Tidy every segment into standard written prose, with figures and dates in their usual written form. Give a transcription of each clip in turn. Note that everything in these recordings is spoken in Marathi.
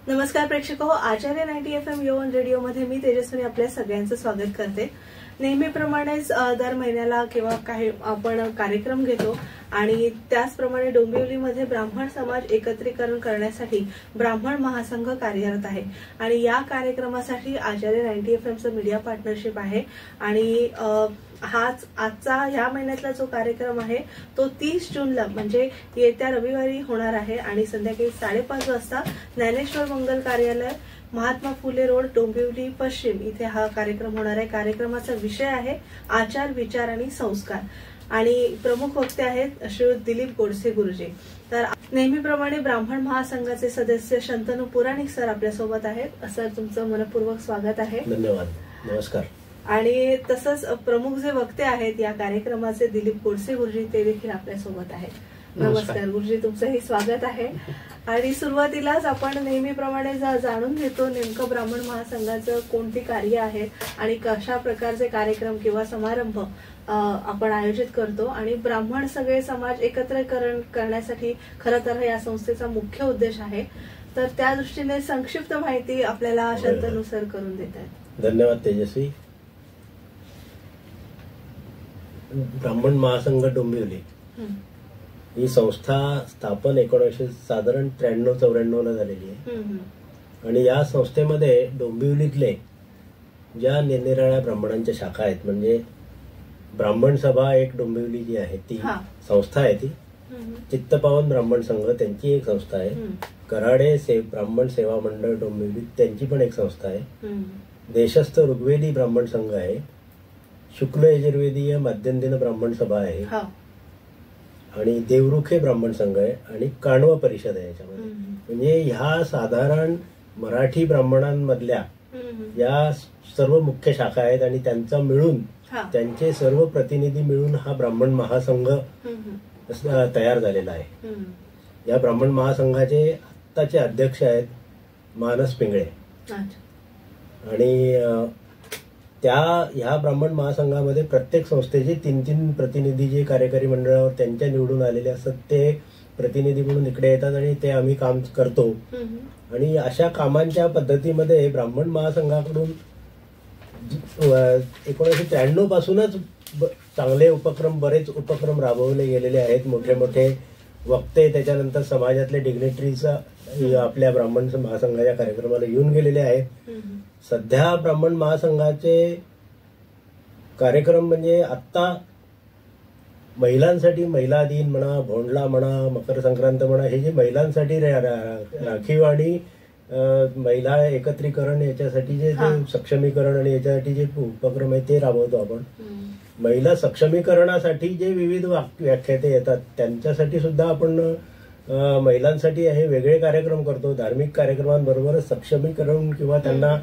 नमस्कार प्रेक्षक हो, आचार्य 90 FM यवन रेडिओ मध्ये मी तेजस्विनी आपल्या सगळ्यांचं स्वागत करते। नेहमीप्रमाणेच दर महिन्याला किंवा काही आपण कार्यक्रम घेतो आणि त्याचप्रमाणे डोंबिवलीमध्ये ब्राह्मण समाज एकत्रीकरण करण्यासाठी ब्राह्मण महासंघ कार्यरत आहे आणि या कार्यक्रमासाठी आचार्य 90 FMचं मीडिया पार्टनरशिप आहे आणि हाच आजचा ह्या महिन्यातला जो कार्यक्रम आहे तो 30 जूनला म्हणजे येत्या रविवारी होणार आहे आणि संध्याकाळी 5:30 वाजता ज्ञानेश्वर मंगल कार्यालय महात्मा फुले रोड डोंबिवली पश्चिम इथे हा कार्यक्रम होणार आहे। कार्यक्रमाचा विषय आहे आचार विचार आणि संस्कार आणि प्रमुख वक्ते आहेत श्रीयुत दिलीप गोडसे गुरुजी। तर नेहमीप्रमाणे ब्राह्मण महासंघाचे सदस्य शंतनू पुराणिक सर आपल्या सोबत आहेत। सर तुमचं मनपूर्वक स्वागत आहे। धन्यवाद, नमस्कार। आणि तसंच प्रमुख जे वक्ते आहेत या कार्यक्रमाचे दिलीप गोडसे गुरुजी ते देखील आपल्या सोबत आहेत। नमस्कार गुरुजी, तुमचंही स्वागत आहे। आणि सुरुवातीलाच आपण नेहमीप्रमाणे जाणून घेतो नेमकं ब्राह्मण महासंघाचं कोणती कार्य आहेत आणि कशा प्रकारचे कार्यक्रम किंवा समारंभ आपण आयोजित करतो आणि ब्राह्मण सगळे समाज एकत्रीकरण करण्यासाठी खरं तर या संस्थेचा मुख्य उद्देश आहे। तर त्या दृष्टीने संक्षिप्त माहिती आपल्याला शंतनू सर करून देत आहेत। धन्यवाद तेजस्वी। ब्राह्मण महासंघ डोंबिवली ही संस्था स्थापन 1993-94 ला झालेली आहे आणि या संस्थेमध्ये डोंबिवलीतले ज्या निरनिराळ्या ब्राह्मणांच्या शाखा आहेत म्हणजे ब्राह्मण सभा एक डोंबिवली जी आहे ती संस्था आहे, ती चित्तपावन ब्राह्मण संघ त्यांची एक संस्था आहे, कराडे ब्राह्मण सेवा मंडळ डोंबिवली त्यांची पण एक संस्था आहे, देशस्थ ऋग्वेदी ब्राह्मण संघ आहे, शुक्ल यजुर्वेदीय मध्यंदिन ब्राह्मण सभा आहे आणि देवरुखे ब्राह्मण संघ आहे आणि काणवा परिषद आहे याच्यामध्ये। म्हणजे ह्या साधारण मराठी ब्राह्मणांमधल्या या सर्व मुख्य शाखा आहेत आणि त्यांचा मिळून त्यांचे सर्व प्रतिनिधी मिळून हा ब्राह्मण महासंघ तयार झालेला आहे। या ब्राह्मण महासंघाचे आत्ताचे अध्यक्ष आहेत मानस पिंगळे आणि ह्या ब्राह्मण महासंघामध्ये प्रत्येक संस्थेचे 3-3 प्रतिनिधी जे कार्यकारी मंडळावर त्यांच्या निवडून आलेले असतात ते प्रतिनिधी म्हणून इकडे येतात आणि ते आम्ही काम करतो आणि अशा कामांच्या पद्धतीमध्ये ब्राह्मण महासंघाकडून 1993 पासूनच चांगले उपक्रम बरेच उपक्रम राबवले गेलेले आहेत। मोठे मोठे वक्ते त्याच्यानंतर समाजातले डिग्नेटरीज आपल्या ब्राह्मण महासंघाच्या कार्यक्रमाला येऊन गेलेले आहेत। सध्या ब्राह्मण महासंघाचे कार्यक्रम म्हणजे आता महिलांसाठी महिला दिन म्हणा, भोंडला म्हणा, मकर संक्रांत म्हणा, हे जे महिलांसाठी राखीव आणि महिला एकत्रीकरण याच्यासाठी जे सक्षमीकरण आणि याच्यासाठी जे उपक्रम आहे ते राबवतो आपण। महिला सक्षमीकरणासाठी जे विविध व्याख्याते येतात त्यांच्यासाठी सुद्धा आपण महिलांसाठी हे वेगळे कार्यक्रम करतो। धार्मिक कार्यक्रमांबरोबरच सक्षमीकरण किंवा त्यांना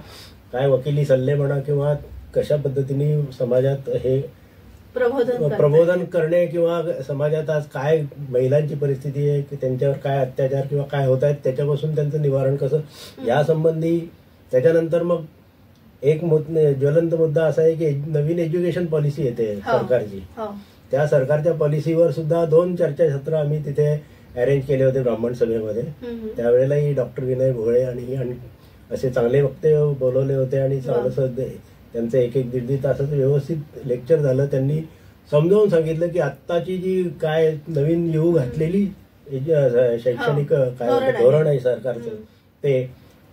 काय वकिली सल्ले म्हणा किंवा कशा पद्धतीने समाजात हे प्रबोधन करणे किंवा समाजात आज काय महिलांची परिस्थिती आहे की त्यांच्यावर काय अत्याचार किंवा काय होत आहेत त्याच्यापासून त्यांचं निवारण कसं यासंबंधी। त्याच्यानंतर मग एक ज्वलंत मुद्दा असा आहे की नवीन एज्युकेशन पॉलिसी येते सरकारची, त्या सरकारच्या पॉलिसीवर सुद्धा 2 चर्चासत्र आम्ही तिथे अरेंज केले होते ब्राह्मण सभेमध्ये। त्यावेळेलाही डॉक्टर विनय भोळे आणि असे चांगले वक्ते बोलवले होते आणि त्यांचं 1-1-1.5 तासाचं व्यवस्थित लेक्चर झालं। त्यांनी समजावून सांगितलं की आत्ताची जी काय नवीन येऊ घातलेली शैक्षणिक काय धोरण आहे सरकारचं ते,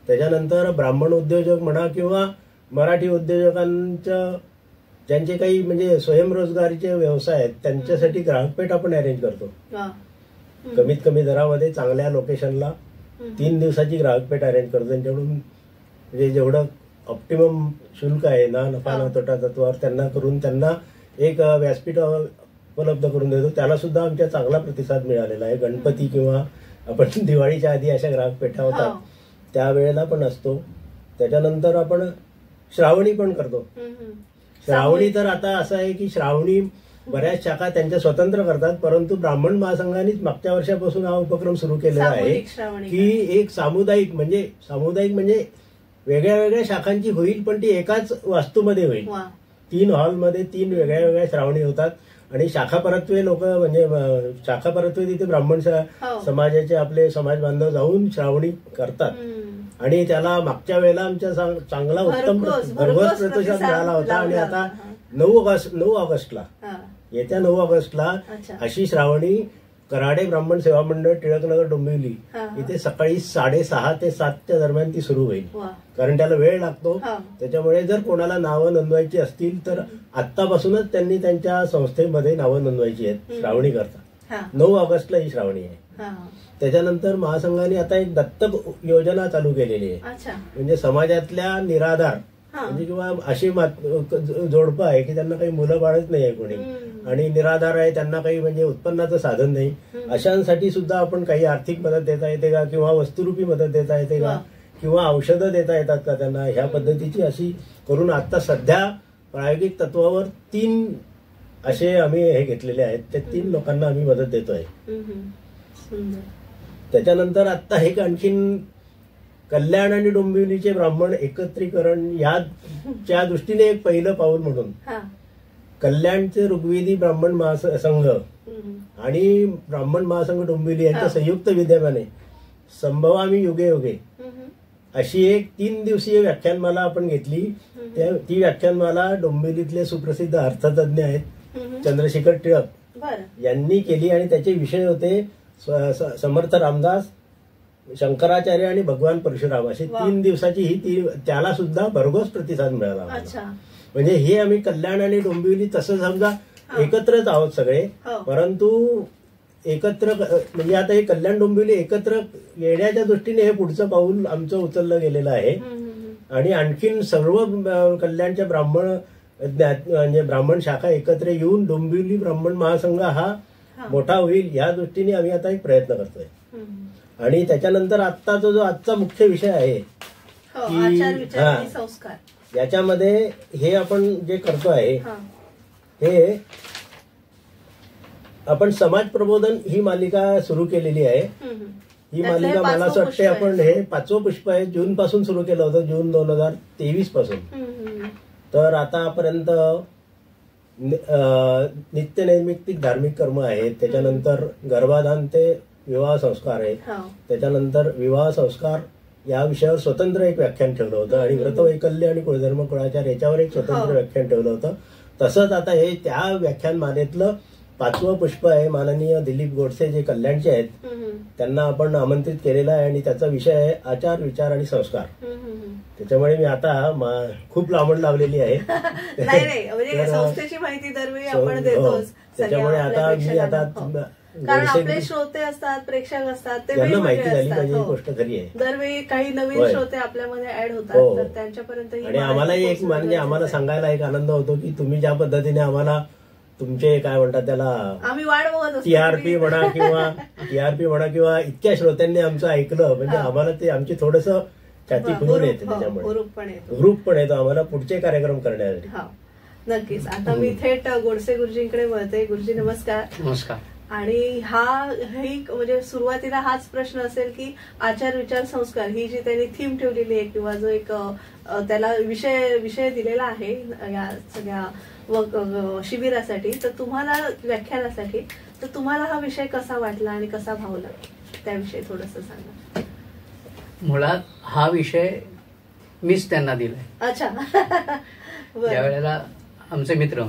त्याच्यानंतर ब्राह्मण उद्योजक म्हणा किंवा मराठी उद्योजकांच्या ज्यांचे काही म्हणजे स्वयंरोजगारीचे व्यवसाय आहेत त्यांच्यासाठी ग्राहकपेठ आपण अरेंज करतो। कमीत कमी दरामध्ये चांगल्या लोकेशनला 3 दिवसाची ग्राहकपेठ अरेंज करतो। त्यांच्याकडून म्हणजे जेवढं ऑप्टिमम शुल्क आहे ना नफा ना तोटा तत्वावर त्यांना करून त्यांना एक व्यासपीठ उपलब्ध करून देतो। त्याला सुद्धा आमच्या चांगला प्रतिसाद मिळालेला आहे। गणपती किंवा आपण दिवाळीच्या आधी अशा ग्राहकपेठा होतात त्यावेळेला पण असतो। त्याच्यानंतर आपण श्रावणी पण करतो। श्रावणी तर आता असं आहे की श्रावणी बऱ्याच शाखा त्यांच्या स्वतंत्र करतात, परंतु ब्राह्मण महासंघानेच मागच्या वर्षापासून हा उपक्रम सुरू केलेला आहे की एक सामुदायिक म्हणजे वेगळ्या वेगळ्या शाखांची होईल पण ती एकाच वास्तूमध्ये होईल। 3 हॉलमध्ये 3 वेगळ्या वेगळ्या श्रावणी होतात आणि शाखापरत्वे लोक म्हणजे शाखापरत्वे तिथे ब्राह्मण समाजाचे आपले समाज बांधव जाऊन श्रावणी करतात आणि त्याला मागच्या वेळेला आमच्या चांगला उत्तम भरघोस प्रतिसाद मिळाला होता. आणि आता 9 ऑगस्टला येत्या 9 ऑगस्टला अशी श्रावणी कराडे ब्राह्मण सेवा मंडळ टिळकनगर डोंबिवली इथे सकाळी 6:30 ते 7 दरम्यान ती सुरू होईल. कारण त्याला वेळ लागतो. त्याच्यामुळे जर कोणाला नावं नोंदवायची असतील तर आत्तापासूनच त्यांनी त्यांच्या संस्थेमध्ये नावं नोंदवायची आहेत श्रावणी करता. 9 ऑगस्टला ही श्रावणी आहे. त्याच्यानंतर महासंघाने आता एक दत्तक योजना चालू केलेली आहे. म्हणजे समाजातल्या निराधार म्हणजे किंवा अशी जोडपं आहे की त्यांना काही मुलं बाळच नाही आहे कोणी आणि निराधार आहे, त्यांना काही म्हणजे उत्पन्नाचं साधन नाही, अशांसाठी सुद्धा आपण काही आर्थिक मदत देता येते का किंवा वस्तुरूपी मदत देता येते का किंवा औषधं देता येतात का त्यांना, ह्या पद्धतीची अशी करून आता सध्या प्रायोगिक तत्वावर 3 असे आम्ही हे घेतलेले आहेत. ते 3 लोकांना आम्ही मदत देतोय. त्याच्यानंतर आता हे आणखीन कल्याण आणि डोंबिवलीचे ब्राह्मण एकत्रीकरण याच्या दृष्टीने एक पहिलं पाऊल म्हणून कल्याणचे ऋग्वेदी ब्राह्मण महासंघ आणि ब्राह्मण महासंघ डोंबिवली यांच्या संयुक्त विद्यमाने संभवामी युगे युगे अशी एक 3 दिवसीय व्याख्यानमाला आपण घेतली. ती व्याख्यानमाला डोंबिवलीतले सुप्रसिद्ध अर्थतज्ञ आहेत चंद्रशेखर टिळक यांनी केली आणि त्याचे विषय होते समर्थ रामदास, शंकराचार्य आणि भगवान परशुराम. अशी 3 दिवसाची ही त्याला सुद्धा भरघोस प्रतिसाद मिळाला. म्हणजे हे आम्ही कल्याण आणि डोंबिवली तसं समजा एकत्रच आहोत सगळे, परंतु एकत्र म्हणजे आता हे कल्याण डोंबिवली एकत्र येण्याच्या दृष्टीने हे पुढचं पाऊल आमचं उचललं गेलेलं आहे. आणि आणखीन सर्व कल्याणच्या ब्राह्मण म्हणजे ब्राह्मण शाखा एकत्र येऊन डोंबिवली ब्राह्मण महासंघ हा मोठा होईल या दृष्टीने आम्ही आता एक प्रयत्न करतोय. आणि त्याच्यानंतर आत्ताचा जो आजचा मुख्य विषय आहे की याच्यामध्ये हे आपण जे करतो आहे हे आपण समाज प्रबोधन ही मालिका सुरू केलेली आहे. ही मालिका मला असं वाटते आपण हे 5वं पुष्प आहे. जून पासून सुरू केलं होतं, जून 2023 पासून. तर आतापर्यंत नित्यनैमित्तिक धार्मिक कर्म आहेत, त्याच्यानंतर गर्भाधान ते विवाह संस्कार आहेत, त्याच्यानंतर विवाह संस्कार या विषयावर स्वतंत्र एक व्याख्यान ठेवलं होतं आणि व्रतवैकल्य आणि कुळधर्म कुळाचार याच्यावर एक स्वतंत्र व्याख्यान ठेवलं होतं. तसंच आता हे त्या व्याख्यानमालेतलं 5वं पुष्प आहे. माननीय दिलीप गोडसे जे कल्याणचे आहेत त्यांना आपण आमंत्रित केलेलं आहे आणि त्याचा विषय आहे आचार विचार आणि संस्कार. त्याच्यामुळे मी आता खूप लांबण लावलेली आहे. संस्थेची माहिती दरवेळी आपण देतोच. त्याच्यामुळे आता मी आता कारण आपले श्रोते असतात, प्रेक्षक असतात, ते त्यांना माहिती झाली पाहिजे ही गोष्ट खरी आहे. दरवेळी काही नवीन श्रोते आपल्यामध्ये ऍड होतात तर त्यांच्यापर्यंत. आणि आम्हालाही एक म्हणजे आम्हाला सांगायला एक आनंद होतो की तुम्ही ज्या पद्धतीने आम्हाला तुमचे काय म्हणतात त्याला आम्ही वाट बघत असतो, टीआरपी म्हणा किंवा इतक्या श्रोत्यांनी आमचं ऐकलं म्हणजे आम्हाला ते आमची थोडंसं छाती फुलून येते. त्याच्यामुळे ग्रुप पण येतो आम्हाला पुढचे कार्यक्रम करण्यासाठी. नक्कीच. आता मी थेट गोडसे गुरुजींकडे वळते. गुरुजी नमस्कार. नमस्कार. आणि ही म्हणजे सुरुवातीला हाच प्रश्न असेल की आचार विचार संस्कार ही जी त्यांनी थीम ठेवलेली आहे किंवा जो एक त्याला विषय दिलेला आहे या सगळ्या शिबिरासाठी, तर तुम्हाला व्याख्यानासाठी, तर तुम्हाला हा विषय कसा वाटला आणि कसा भावला त्याविषयी थोडंसं सांगा. मुळात हा विषय मीच त्यांना दिलाय. अच्छा. ज्या वेळेला आमचे मित्र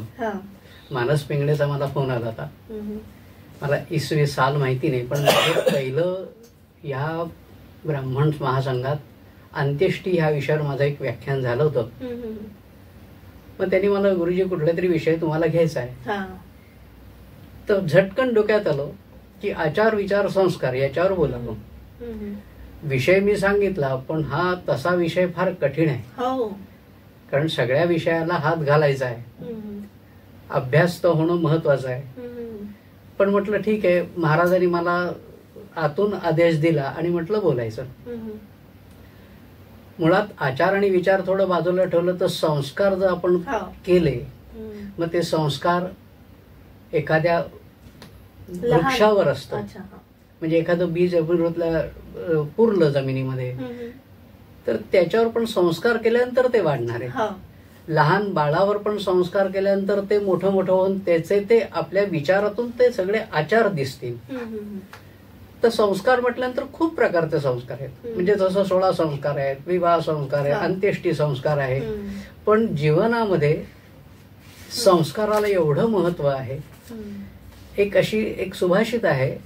मानस पिंगळेचा मला फोन आला होता. मला इसवी साल माहिती नाही, पण पहिलं या ब्राह्मण महासंघात अंत्येष्टी ह्या विषयावर माझं एक व्याख्यान झालं होतं. मग त्यांनी मला गुरुजी कुठला तरी विषय तुम्हाला घ्यायचा आहे, तर झटकन डोक्यात आलं की आचार विचार संस्कार याच्यावर बोलावं. विषय मी सांगितला, पण हा तसा विषय फार कठीण आहे. कारण सगळ्या विषयाला हात घालायचा आहे, अभ्यास तर होणं महत्वाचं आहे. पण म्हटलं ठीक आहे, महाराजांनी मला आतून आदेश दिला आणि म्हटलं बोलायचं. मुळात आचार आणि विचार थोडं बाजूला ठेवलं तर संस्कार जर आपण केले, मग ते संस्कार एखाद्या वृक्षावर असतं. म्हणजे एखादं बीज पुरलं जमिनीमध्ये, तर त्याच्यावर पण संस्कार केल्यानंतर ते वाढणार आहे. लहान बाळावर पण संस्कार केल्यानंतर ते मोठं होऊन त्याचे ते आपल्या विचारातून ते सगळे आचार दिसतील. तर संस्कार म्हटल्यानंतर खूप प्रकारचे संस्कार आहेत. म्हणजे जसं 16 संस्कार आहेत, विवाह संस्कार आहे, अंत्येष्टी संस्कार आहे. पण जीवनामध्ये संस्काराला एवढं महत्व आहे. एक सुभाषित आहे,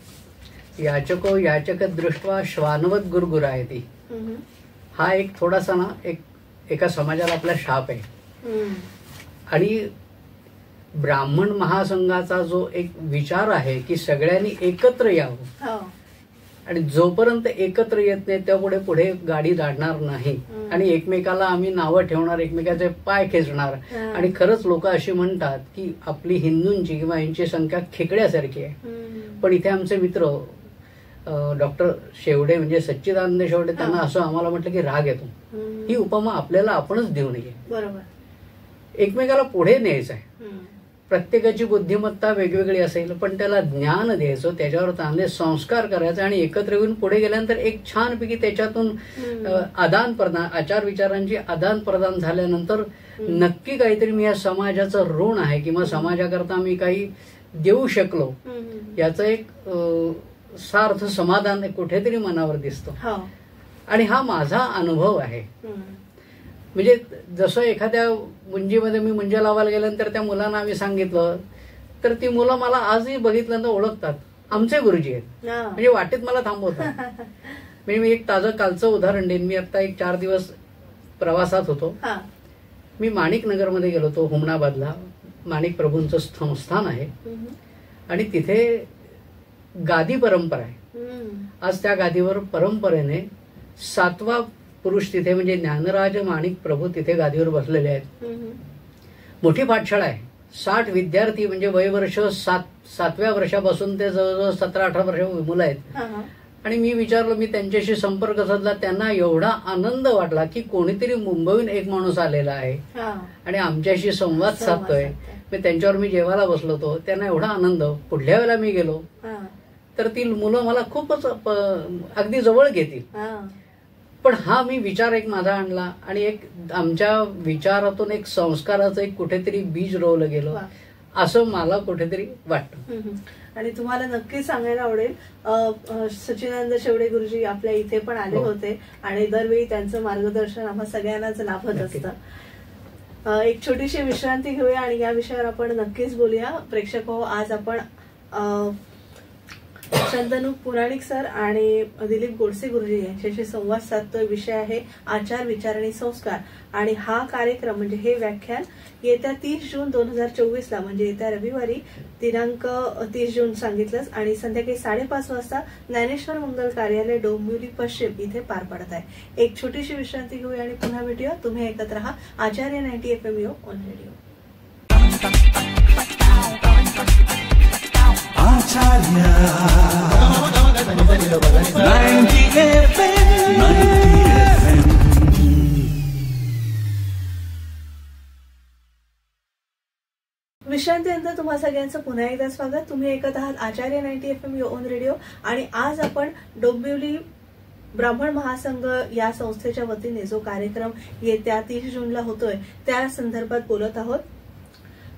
याचको याचक दृष्ट्वा श्वानवत गुरगुरायती. हा एक थोडासा ना एका समाजाला आपला शाप आहे. आणि ब्राह्मण महासंघाचा जो एक विचार आहे की सगळ्यांनी एकत्र यावं, आणि जोपर्यंत एकत्र येत नाही त्या पुढे गाडी जाणार नाही. आणि एकमेकाला आम्ही नावं ठेवणार, एकमेकाचे पाय खेचणार. आणि खरंच लोक अशी म्हणतात की आपली हिंदूंची किंवा यांची संख्या खेकड्यासारखी आहे. पण इथे आमचे मित्र डॉक्टर शेवडे म्हणजे सच्चिदानंद शेवडे, त्यांना असं आम्हाला म्हटलं की राग येतो. ही उपमा आपल्याला आपणच देऊ नये. बरोबर, एकमेकाला पुढे न्यायचं आहे. प्रत्येकाची बुद्धिमत्ता वेगवेगळी असेल, पण त्याला ज्ञान द्यायचं, त्याच्यावर चांगले संस्कार करायचे आणि एकत्र येऊन पुढे गेल्यानंतर एक छानपैकी त्याच्यातून आदान प्रदान, आचार विचारांची आदान प्रदान झाल्यानंतर नक्की काहीतरी मी या समाजाचं ऋण आहे किंवा समाजाकरता मी काही देऊ शकलो याचं एक सार्थ समाधान कुठेतरी मनावर दिसतं. आणि हा माझा अनुभव आहे. म्हणजे जसं एखाद्या मुंजीमध्ये मी मुंज्या लावायला गेल्यानंतर त्या मुलांना आम्ही सांगितलं तर ती मुलं मला आजही बघितल्यानंतर ओळखतात, आमचे गुरुजी आहेत. म्हणजे वाटेत मला थांबवतात. म्हणजे मी एक ताजं कालचं उदाहरण देईन. मी आता एक 4 दिवस प्रवासात होतो. मी माणिक नगरमध्ये गेलो होतो, हुमनाबादला. माणिक प्रभूंचं संस्थान आहे आणि तिथे गादी परंपरा आहे. आज त्या गादीवर परंपरेने 7वा पुरुष तिथे म्हणजे ज्ञानराज माणिक प्रभू तिथे गादीवर बसलेले आहेत. मोठी पाठशाळा आहे. 60 विद्यार्थी म्हणजे वयवर्ष 7व्या वर्षापासून ते जवळजवळ 17-18 वर्ष मुलं आहेत. आणि मी विचारलं, मी त्यांच्याशी संपर्क साधला. त्यांना एवढा आनंद वाटला की कोणीतरी मुंबईहून एक माणूस आलेला आहे आणि आमच्याशी संवाद साधतोय. त्यांच्यावर मी जेवायला बसलो होतो. त्यांना एवढा आनंद. पुढल्या वेळेला मी गेलो तर ती मुलं मला खूपच अगदी जवळ घेतील. पण हा मी विचार एक माझा आणला आणि एक आमच्या विचारातून एक संस्काराचं एक कुठेतरी बीज रोवलं गेलं असं मला कुठेतरी वाटतं. आणि तुम्हाला नक्की सांगायला आवडेल, सच्चिदानंद शेवडे गुरुजी आपल्या इथे पण आले होते आणि दरवेळी त्यांचं मार्गदर्शन आम्हा सगळ्यांनाच लाभत असतं. एक छोटीशी विश्रांती घेऊया आणि या विषयावर आपण नक्कीच बोलूया. प्रेक्षक हो, आज आपण शंतनू पुराणिक सर आणि दिलीप गोडसे गुरुजी यांच्याशी संवाद साधतोय. विषय आहे आचार विचार आणि संस्कार. आणि हा कार्यक्रम म्हणजे हे व्याख्यान येत्या 30 जून 2024 म्हणजे येत्या रविवारी दिनांक 30 जून सांगितलंच आणि संध्याकाळी 5:30 वाजता ज्ञानेश्वर मंगल कार्यालय डोंबिवली पश्चिम इथे पार पडत आहे. एक छोटीशी विश्रांती घेऊया आणि पुन्हा भेटूया. तुम्ही ऐकत राहा आचार्य 90 FM यो ऑन रेडिओ. विश्रांतीनंतर तुम्हा सगळ्यांचं पुन्हा एकदा स्वागत. तुम्ही ऐकत आहात आचार्य 90 FM यो ऑन रेडिओ. आणि आज आपण डोंबिवली ब्राह्मण महासंघ या संस्थेच्या वतीने जो कार्यक्रम येत्या 30 जूनला होतोय त्या संदर्भात बोलत आहोत.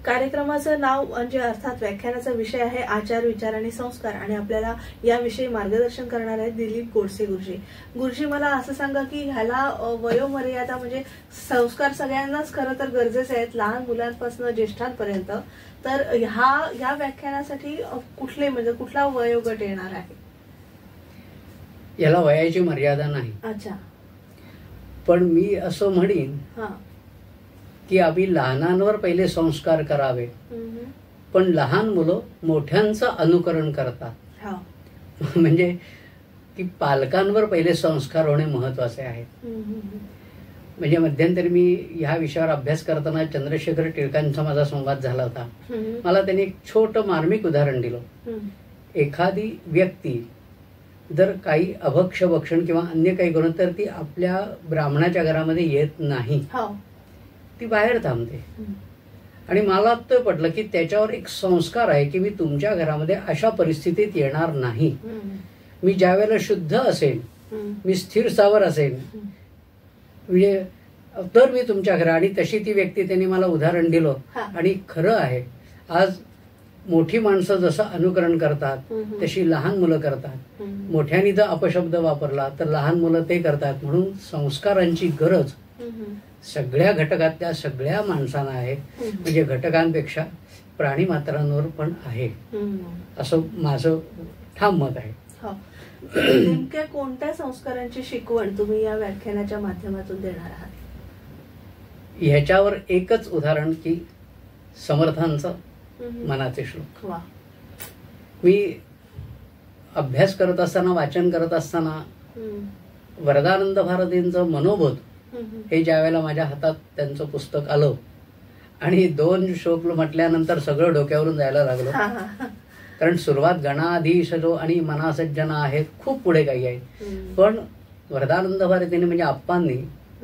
कार्यक्रमाचं नाव म्हणजे अर्थात व्याख्यानाचा विषय आहे आचार विचार आणि संस्कार. आणि आपल्याला याविषयी मार्गदर्शन करणार आहेत दिलीप गोडसे गुरुजी. गुरुजी, मला असं सांगा की ह्याला वयोमर्यादा म्हणजे संस्कार सगळ्यांनाच खरं तर गरजेचे आहेत, लहान मुलांपासून ज्येष्ठांपर्यंत. तर ह्या व्याख्यानासाठी कुठला वयोगट येणार आहे? याला वयाची मर्यादा नाही. अच्छा. पण मी असं म्हणेन की आम्ही लहानांवर पहिले संस्कार करावे. पण लहान मुलं मोठ्यांचं अनुकरण करतात. म्हणजे की पालकांवर पहिले संस्कार होणे महत्वाचे आहे. म्हणजे मध्यंतरी मी ह्या विषयावर अभ्यास करताना चंद्रशेखर टिळकांचा माझा संवाद झाला होता. मला त्यांनी एक छोटं मार्मिक उदाहरण दिलं. एखादी व्यक्ती जर काही अभक्ष भक्षण किंवा अन्य काही करून तर ती आपल्या ब्राह्मणाच्या घरामध्ये येत नाही, ती बाहेर थांबते. आणि मला ते पटलं की त्याच्यावर एक संस्कार आहे की मी तुमच्या घरामध्ये अशा परिस्थितीत येणार नाही. मी ज्या वेळेला शुद्ध असेल, मी स्थिर सावर असेल, म्हणजे तर मी तुमच्या घरा. आणि तशी ती व्यक्ती त्यांनी मला उदाहरण दिलं आणि खरं आहे. आज मोठी माणसं जसं अनुकरण करतात तशी लहान मुलं करतात. मोठ्याने जर अपशब्द वापरला तर लहान मुलं ते करतात. म्हणून संस्कारांची गरज सगळ्या घटकातल्या सगळ्या माणसांना आहे. म्हणजे घटकांपेक्षा प्राणी मात्रांवर पण आहे, असं माझं ठाम मत आहे. नेमक्या कोणत्या संस्कारांची शिकवण तुम्ही या व्याख्यानाच्या माध्यमातून देणार आहात? ह्याच्यावर एकच उदाहरण की समर्थांचं मनाचे श्लोक. मी अभ्यास करत असताना, वाचन करत असताना वरदानंद भारतींचं मनोबोध हे ज्या वेळेला माझ्या हातात त्यांचं पुस्तक आलं आणि 2 श्लोक म्हटल्यानंतर सगळं डोक्यावरून जायला लागलं. कारण सुरुवात गणाधीश जो आणि मनासज्जना आहेत, खूप पुढे काही आहे. पण वरदानंद भारतीने म्हणजे आप्पांनी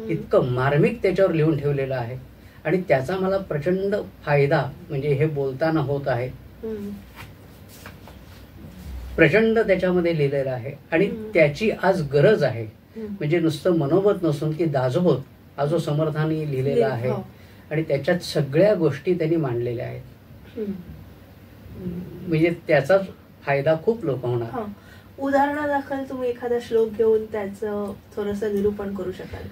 इतकं मार्मिक त्याच्यावर लिहून ठेवलेलं आहे आणि त्याचा मला प्रचंड फायदा म्हणजे हे बोलताना होत आहे. प्रचंड त्याच्यामध्ये लिहिलेलं आहे आणि त्याची आज गरज आहे. म्हणजे नुसतं मनोबत नसून की दासबोध हा जो समर्थांनी लिहिलेला आहे आणि त्याच्यात सगळ्या गोष्टी त्यांनी मांडलेल्या आहेत. म्हणजे त्याचाच फायदा खूप लोक होणार. उदाहरणादाखल तुम्ही एखादा श्लोक घेऊन त्याचं थोडंसं निरूपण करू शकाल?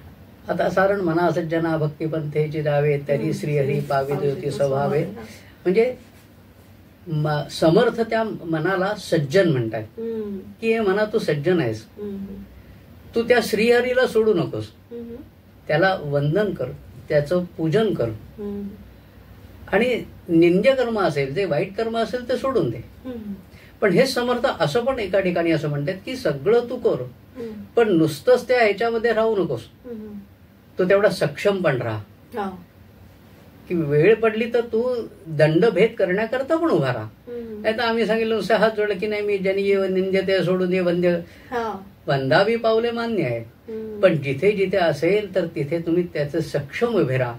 आता सारण मना सज्जना भक्तिपंथेची जावे तरी श्रीहरी पावित होती स्वभावे. म्हणजे समर्थ त्या मनाला सज्जन म्हणतात की हे मना तू सज्जन आहेस. तू त्या श्रीहरीला सोडू नकोस, त्याला वंदन कर, त्याचं पूजन कर आणि निंद्य कर्म असेल, जे वाईट कर्म असेल ते सोडून दे. पण हे समर्थ असं पण एका ठिकाणी असं म्हणतात की सगळं तू कर, पण नुसतंच त्या ह्याच्यामध्ये राहू नकोस. तू तेवढा सक्षम पण राहा की वेळ पडली तर तू दंडभेद करण्याकरता पण उभा राहा. नाही तर आम्ही सांगितलं नुसतं हात जोडलं की नाही मी ज्यांनी ये निंद्य ते सोडून ये वंद्य. वंदावी पावले मान्य आहे, पण जिथे जिथे असेल तर तिथे तुम्ही त्याचं सक्षम उभे राहा.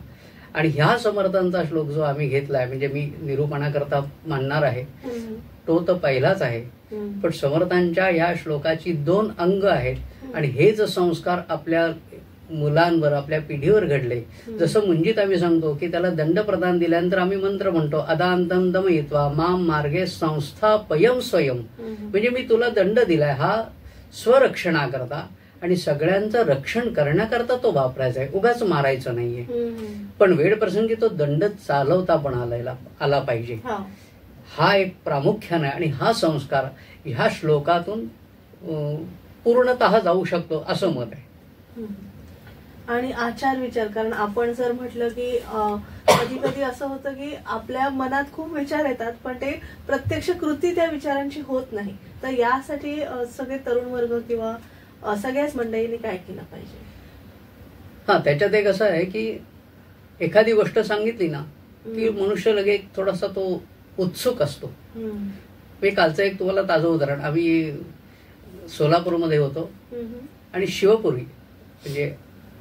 आणि ह्या समर्थांचा श्लोक जो आम्ही घेतलाय म्हणजे मी निरूपणाकरता मांडणार आहे तो तर पहिलाच आहे. पण समर्थांच्या या श्लोकाची 2 अंग आहेत आणि हे जे संस्कार आपल्या मुलांवर, आपल्या पिढीवर घडले. जसं मुंजीत आम्ही सांगतो की त्याला दंड प्रदान दिल्यानंतर आम्ही मंत्र म्हणतो अदांतम दमयित्वा माम मार्गे संस्थापयम स्वयं. म्हणजे मी तुला दंड दिलाय हा स्वरक्षणाकरता आणि सगळ्यांचं रक्षण करण्याकरता तो वापरायचा आहे, उगाच मारायचं नाहीये. पण वेळ प्रसंगी तो दंड चालवता पण आला पाहिजे. हा एक प्रामुख्याने आणि हा संस्कार ह्या श्लोकातून पूर्णतः जाऊ शकतो असं मत आहे. आणि आचार विचार, कारण आपण जर म्हटलं की कधी कधी असं होतं की आपल्या मनात खूप विचार येतात पण ते प्रत्यक्ष कृती त्या विचारांची होत नाही. तर यासाठी सगळे तरुण वर्ग किंवा सगळ्याच मंडळींनी काय केलं पाहिजे? त्याच्यात एक असं आहे की एखादी गोष्ट सांगितली ना की मनुष्य लगेच थोडासा तो उत्सुक असतो. मी कालचं एक तुम्हाला ताजं उदाहरण, आम्ही सोलापूरमध्ये होतो आणि शिवपुरी म्हणजे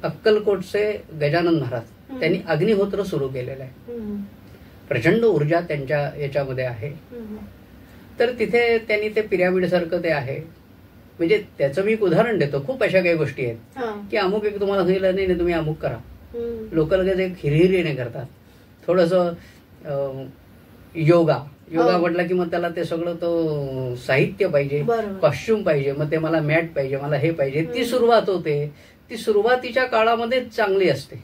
अक्कलकोटचे गजानन महाराज त्यांनी अग्निहोत्र सुरू केलेलं आहे. प्रचंड ऊर्जा त्यांच्या याच्यामध्ये आहे. तर तिथे त्यांनी ते पिरॅमिड सारखं ते आहे. म्हणजे त्याचं मी एक उदाहरण देतो. खूप अशा काही गोष्टी आहेत की अमुक एक तुम्हाला सांगितलं नाही तुम्ही अमुक करा. लोक लगेच एक हिरहिरीने करतात. थोडंसं योगा म्हटलं की मग त्याला ते सगळं तो साहित्य पाहिजे, कॉस्ट्युम पाहिजे, मग ते मला मॅट पाहिजे, मला हे पाहिजे. ती सुरुवात होते. ती सुरुवातीच्या काळामध्ये चांगली असते.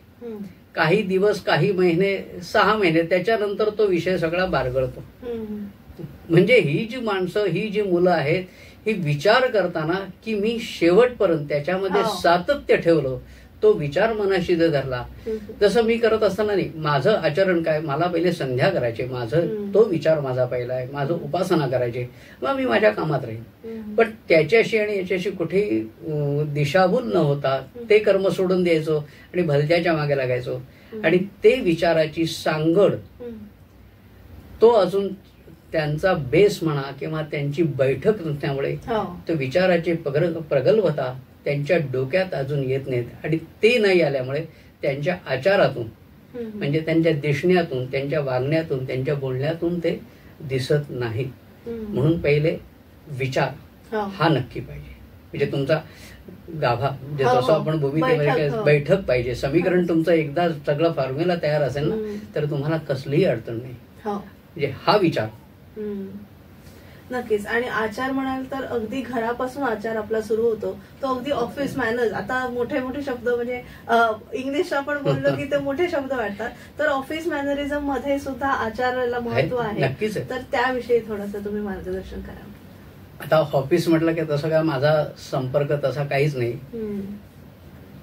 काही दिवस, काही महिने, 6 महिने त्याच्यानंतर तो विषय सगळा बारगळतो. म्हणजे ही जी माणसं, ही जी मुलं आहेत ही विचार करताना की मी शेवटपर्यंत त्याच्यामध्ये सातत्य ठेवलं, तो विचार मनाशी धरला. जसं मी करत असताना नाही, माझं आचरण काय, मला पहिले संध्या करायचे, माझं तो विचार माझा पहिला आहे, माझं उपासना करायचे, मग मी माझ्या कामात राहीन. पण त्याच्याशी आणि याच्याशी कुठेही दिशाभूल न होता ते कर्म सोडून द्यायचो आणि भलत्याच्या मागे लागायचो. आणि ते विचाराची सांगड तो अजून त्यांचा बेस म्हणा किंवा त्यांची बैठक नसल्यामुळे तो विचाराची प्रगल्भता त्यांच्या डोक्यात अजून येत नाहीत. आणि ते नाही आल्यामुळे त्यांच्या आचारातून म्हणजे त्यांच्या दिसण्यातून, त्यांच्या वागण्यातून, त्यांच्या बोलण्यातून ते दिसत नाही. म्हणून पहिले विचार हा नक्की पाहिजे. म्हणजे तुमचा गाभा जसं आपण भूमिकेमध्ये बैठक पाहिजे, समीकरण तुमचं एकदा सगळं फॉर्म्युला तयार असेल ना तर तुम्हाला कसलीही अडचण नाही. म्हणजे हा विचार नक्कीच. आणि आचार म्हणाल तर अगदी घरापासून आचार आपला सुरू होतो, तो अगदी ऑफिस मॅनर्स. आता मोठे मोठे शब्द म्हणजे इंग्लिश आपण बोललो की ते मोठे शब्द वाटतात, तर ऑफिस मॅनरिझम मध्ये सुद्धा आचाराला महत्व आहे. तर त्याविषयी थोडंसं तुम्ही मार्गदर्शन करा. आता ऑफिस म्हटलं की तसं काय माझा संपर्क तसा काहीच नाही,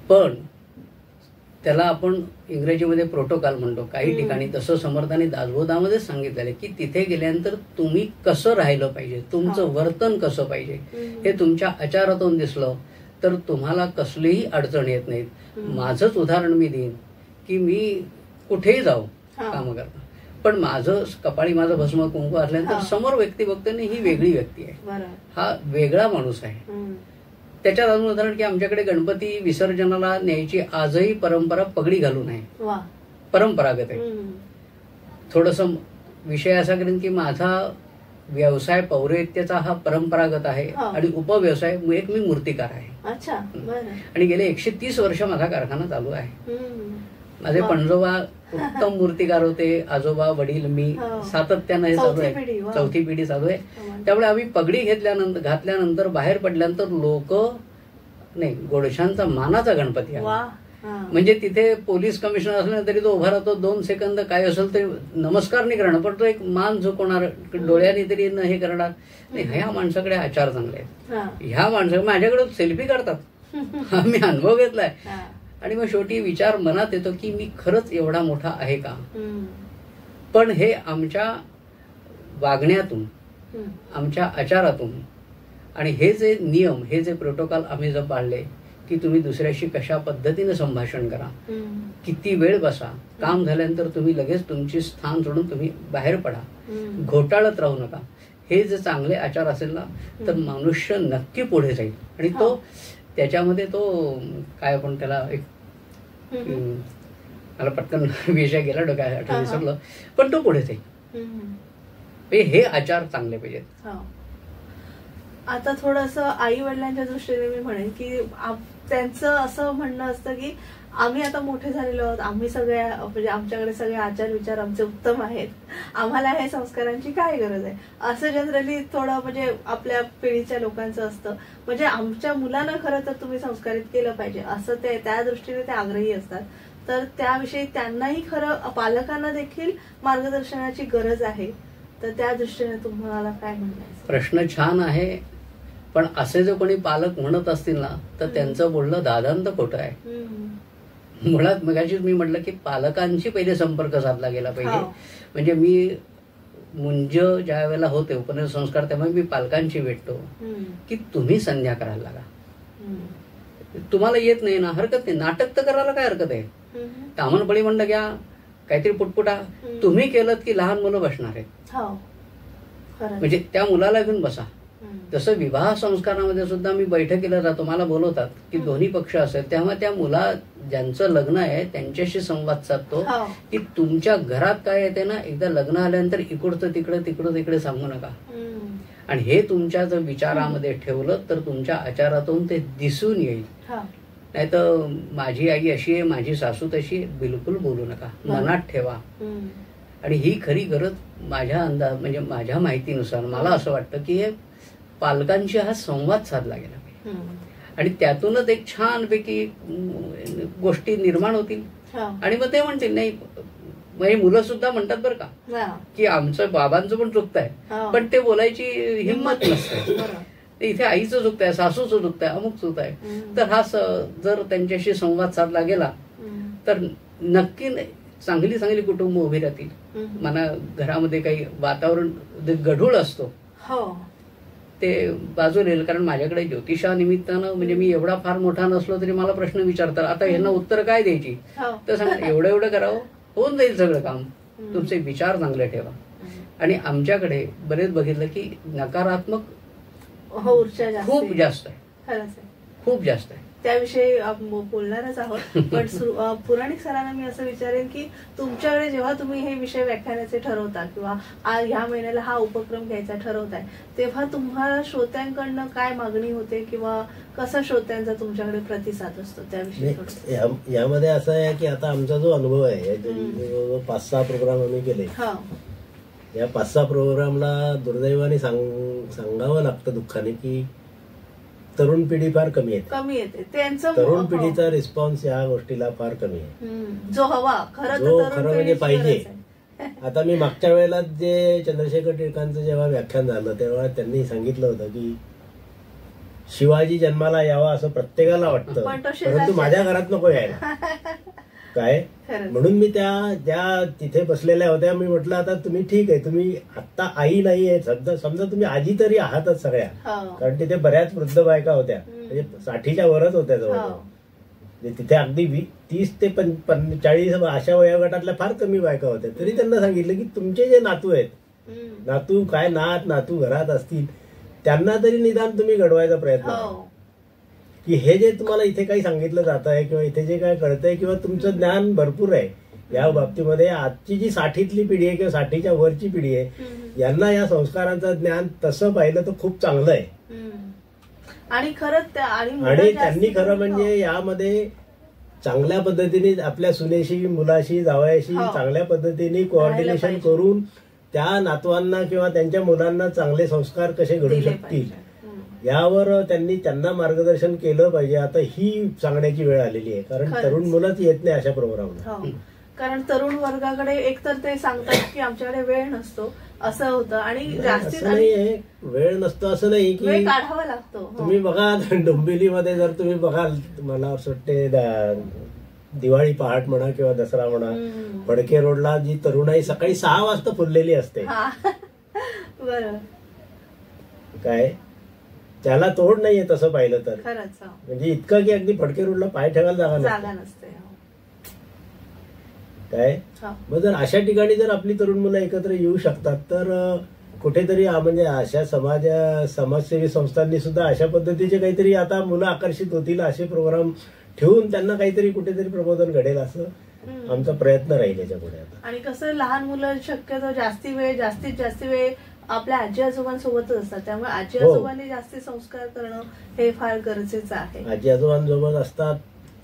पण त्याला आपण इंग्रजीमध्ये प्रोटोकॉल म्हणतो. काही ठिकाणी तसं समर्थाने दासबोधामध्ये सांगितलेलं की तिथे गेल्यानंतर तुम्ही कसं राहिलं पाहिजे, तुमचं वर्तन कसं पाहिजे हे तुमच्या आचारातून दिसलं तर तुम्हाला कसलीही अडचण येत नाहीत. माझंच उदाहरण मी देईन की मी कुठेही जाऊ काम करता, पण माझं कपाळी माझं भस्म कुंकू असल्यानंतर समोर व्यक्ती बघते ना ही वेगळी व्यक्ती आहे, हा वेगळा माणूस आहे. त्याच्यात अजून उदाहरण की आमच्याकडे गणपती विसर्जनाला न्यायची आजही परंपरा पगडी घालून आहे, परंपरागत आहे. थोडस विषय असा करेन की माझा व्यवसाय पौरोहित्याचा हा परंपरागत आहे आणि उपव्यवसाय एक मी मूर्तिकार आहे. आणि गेले 130 वर्ष माझा कारखाना चालू आहे. माझे पणजोबा उत्तम मूर्तिकार होते, आजोबा वडील मी सातत्यानं हे चालू आहे, चौथी पिढी चालू आहे. त्यामुळे आम्ही पगडी घातल्यानंतर बाहेर पडल्यानंतर लोक नाही गोडशांचा मानाचा गणपती आहे. म्हणजे तिथे पोलीस कमिशनर असला तरी तो उभा राहतो 2 सेकंद, काय असेल ते नमस्कार नाही करणार, पण तो एक मान झुकवणार, डोळ्याने तरी हे करणार नाही. ह्या माणसाकडे आचार चांगले आहेत, ह्या माणसाकडे माझ्याकडे सेल्फी काढतात, मी अनुभव घेतलाय. आणि मग शेवटी विचार मनात येतो की मी खरंच एवढा मोठा आहे का. पण हे आमच्या वागण्यातून, आमच्या आचारातून आणि हे जे नियम, हे जे प्रोटोकॉल आम्ही जर पाळले की तुम्ही दुसऱ्याशी कशा पद्धतीने संभाषण करा, किती वेळ बसा, काम झाल्यानंतर तुम्ही लगेच तुमची स्थान सोडून तुम्ही बाहेर पडा, घोटाळत राहू नका, हे जे चांगले आचार असेल ना तर मनुष्य नक्की पुढे जाईल. आणि तो त्याच्यामध्ये तो काय आपण त्याला एक मला पटकन विषय गेला डोक्यात आठवण विसरलं, पण तो पुढे जाईल. हे आचार चांगले पाहिजेत. आता थोडंसं आई वडिलांच्या दृष्टीने मी म्हणेन की त्यांचं असं म्हणणं असतं की आम्ही आता मोठे झालेलो आहोत, आम्ही सगळ्या म्हणजे आमच्याकडे सगळे आचार विचार आमचे उत्तम आहेत, आम्हाला हे संस्कारांची काय गरज आहे, असं जनरली थोडं म्हणजे आपल्या पिढीच्या लोकांचं असतं. म्हणजे आमच्या मुलांना खरं तर तुम्ही संस्कारित केलं पाहिजे असं ते त्या दृष्टीने ते आग्रही असतात. तर त्याविषयी त्यांनाही खरं पालकांना देखील मार्गदर्शनाची गरज आहे. तर त्या दृष्टीने तुम्हाला काय म्हणायचं? प्रश्न छान आहे, पण असे जर कोणी पालक म्हणत असतील ना तर त्यांचं बोलणं दादांत खोटं आहे. मुळात मगाशीच मी म्हटलं की पालकांशी पहिले संपर्क साधला गेला पाहिजे. म्हणजे मी मुंज ज्या वेळेला होते उपनयन संस्कार त्यामुळे मी पालकांशी भेटतो की तुम्ही संध्या करायला लागा, तुम्हाला येत नाही ना हरकत नाही, नाटक तर करायला काय हरकत आहे, तामणपळी म्हणलं घ्या, काहीतरी पुटपुटा, तुम्ही केलं की लहान मुलं बसणार आहेत, म्हणजे त्या मुलाला घेऊन बसा. जसं विवाह संस्कारामध्ये सुद्धा मी बैठकीला जातो, मला बोलवतात की दोन्ही पक्ष असेल तेव्हा त्या मुला ज्यांचं लग्न आहे त्यांच्याशी संवाद साधतो की तुमच्या घरात काय येते ना, एकदा लग्न आल्यानंतर इकडचं तिकडे सांगू नका. आणि हे तुमच्या जर विचारामध्ये ठेवलं तर तुमच्या आचारातून ते दिसून येईल. नाही तर माझी आई अशी आहे, माझी सासू तशी, बिलकुल बोलू नका, मनात ठेवा. आणि ही खरी गरज माझ्या अंदाज म्हणजे माझ्या माहितीनुसार मला असं वाटतं की हे पालकांशी हा संवाद साधला गेला पाहिजे आणि त्यातूनच एक छानपैकी गोष्टी निर्माण होतील. आणि मग ते म्हणतील नाही, म्हणजे मुलं सुद्धा म्हणतात बरं का की आमचं बाबांचं पण चुकत आहे, पण ते बोलायची हिंमत नसते. इथे आईचं चुकत आहे, सासूचं चुकत आहे, अमुक चुकत आहे. तर हा जर त्यांच्याशी संवाद साधला गेला तर नक्की चांगली चांगली कुटुंब उभी राहतील. मला घरामध्ये काही वातावरण गढूळ असतो ते बाजूला येईल. कारण माझ्याकडे ज्योतिषानिमित्तानं म्हणजे मी एवढा फार मोठा नसलो तरी मला प्रश्न विचारतात, आता यांना उत्तर काय द्यायची, तर सांगा एवढं करावं, होऊन जाईल सगळं काम. तुमचे विचार चांगले ठेवा. आणि आमच्याकडे बरेच बघितलं की नकारात्मक ऊर्जा खूप जास्त आहे, खूप जास्त आहे. त्याविषयी बोलणारच आहोत. पण पुराणिक सरांना मी असं विचारेन की तुमच्याकडे जेव्हा तुम्ही हे विषय व्याख्यानाचे ठरवता किंवा ह्या महिन्याला हा उपक्रम घ्यायचा ठरवताय तेव्हा तुम्हाला श्रोत्यांकडनं काय मागणी होते किंवा कसा श्रोत्यांचा तुमच्याकडे प्रतिसाद असतो त्याविषयी? यामध्ये असं आहे की आता आमचा जो अनुभव आहे 5-6 प्रोग्राम आम्ही केले, या 5-6 प्रोग्रामला दुर्दैवाने सांगावं लागतं दुःखाने की तरुण पिढी फार कमी येते त्यांचं तरुण पिढीचा रिस्पॉन्स या गोष्टीला फार कमी आहे, जो हवा जो खरं म्हणजे पाहिजे. आता मी मागच्या वेळेला जे चंद्रशेखर टिळकांचं जेव्हा व्याख्यान झालं तेव्हा त्यांनी सांगितलं होतं की शिवाजी जन्माला यावा असं प्रत्येकाला वाटतं, परंतु माझ्या घरात नको यायला. काय म्हणून मी ज्या तिथे बसलेल्या होत्या मी म्हटलं आता तुम्ही ठीक आहे, तुम्ही आता आई नाहीये, समजा तुम्ही आजी तरी आहातच सगळ्या, कारण तिथे बऱ्याच वृद्ध बायका होत्या, म्हणजे 60च्या वरच होत्या जवळ. तिथे अगदी 30 ते 40 अशा वयोगटातल्या फार कमी बायका होत्या. तरी त्यांना सांगितलं की तुमचे जे नातू आहेत, नातू काय नातू घरात असतील, त्यांना तरी निदान तुम्ही घडवायचा प्रयत्न की हे जे तुम्हाला इथे काही सांगितलं जात आहे किंवा इथे जे काय कळतंय किंवा तुमचं ज्ञान भरपूर आहे या बाबतीमध्ये, आजची जी 60तली पिढी आहे किंवा 60च्या वरची पिढी आहे यांना या संस्कारांचं ज्ञान तसं पाहिलं तर खूप चांगलं आहे. आणि खरंच आणि त्यांनी खरं म्हणजे यामध्ये चांगल्या पद्धतीने आपल्या सुनेशी, मुलाशी, जावयाशी चांगल्या पद्धतीने कोऑर्डिनेशन करून त्या नातवांना किंवा त्यांच्या मुलांना चांगले संस्कार कसे घडू शकतील यावर त्यांना मार्गदर्शन केलं पाहिजे. आता ही सांगण्याची वेळ आलेली आहे, कारण तरुण मुलंच येत नाही अशा प्रोग्रामला. कारण तरुण वर्गाकडे एकतर ते सांगतात की आमच्याकडे वेळ नसतो असं होतं, आणि जास्तीत वेळ नसतो असं नाही की काढावा लागतो. तुम्ही बघा डोंबिवलीमध्ये जर तुम्ही बघाल, मला असं वाटते दिवाळी पहाट म्हणा किंवा दसरा म्हणा, फडके रोडला जी तरुणाई सकाळी 6 वाजता फुललेली असते, बरोबर, काय त्याला तोड नाहीये तसं पाहिलं तर. खरंच म्हणजे इतकं की अगदी फडके रोडला पाय ठेवायला जागा नसते. काय मग जर अशा ठिकाणी जर आपली तरुण मुलं एकत्र येऊ शकतात तर कुठेतरी म्हणजे अशा समाजसेवी संस्थांनी सुद्धा अशा पद्धतीचे काहीतरी आता मुलं आकर्षित होतील असे प्रोग्राम ठेवून त्यांना काहीतरी कुठेतरी प्रबोधन घडेल असं आमचा प्रयत्न राहील याच्या पुढे. आणि कसं लहान मुलं शक्यतो जास्तीत जास्त वेळ आपल्या आजी आजोबांसोबतच असतात, त्यामुळे आजी आजोबांनी जास्ती संस्कार करणं हे फार गरजेचं आहे. आजी आजोबांसोबत असतात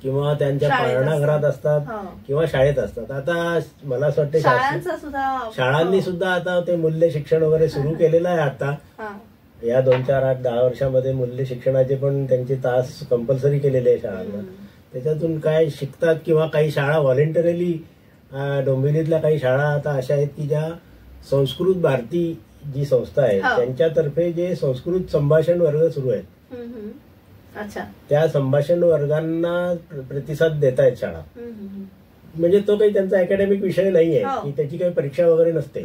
किंवा त्यांच्या पाळणाघरात असतात किंवा शाळेत असतात. आता मला असं वाटतं शाळांनी सुद्धा आता ते मूल्य शिक्षण वगैरे सुरू केलेलं आहे. आता या 2, 4, 8, 10 वर्षामध्ये मूल्य शिक्षणाचे पण त्यांचे तास कंपल्सरी केलेले आहे शाळांना. त्याच्यातून काय शिकतात किंवा काही शाळा व्हॉलेंटरीली, डोंबिवलीतल्या काही शाळा आता अशा आहेत की ज्या संस्कृत भारती जी संस्था आहे त्यांच्यातर्फे जे संस्कृत संभाषण वर्ग सुरू आहेत, त्या संभाषण वर्गांना प्रतिसाद देत आहेत शाळा. म्हणजे तो काही त्यांचा अकॅडमिक विषय नाहीये की त्याची काही परीक्षा वगैरे नसते,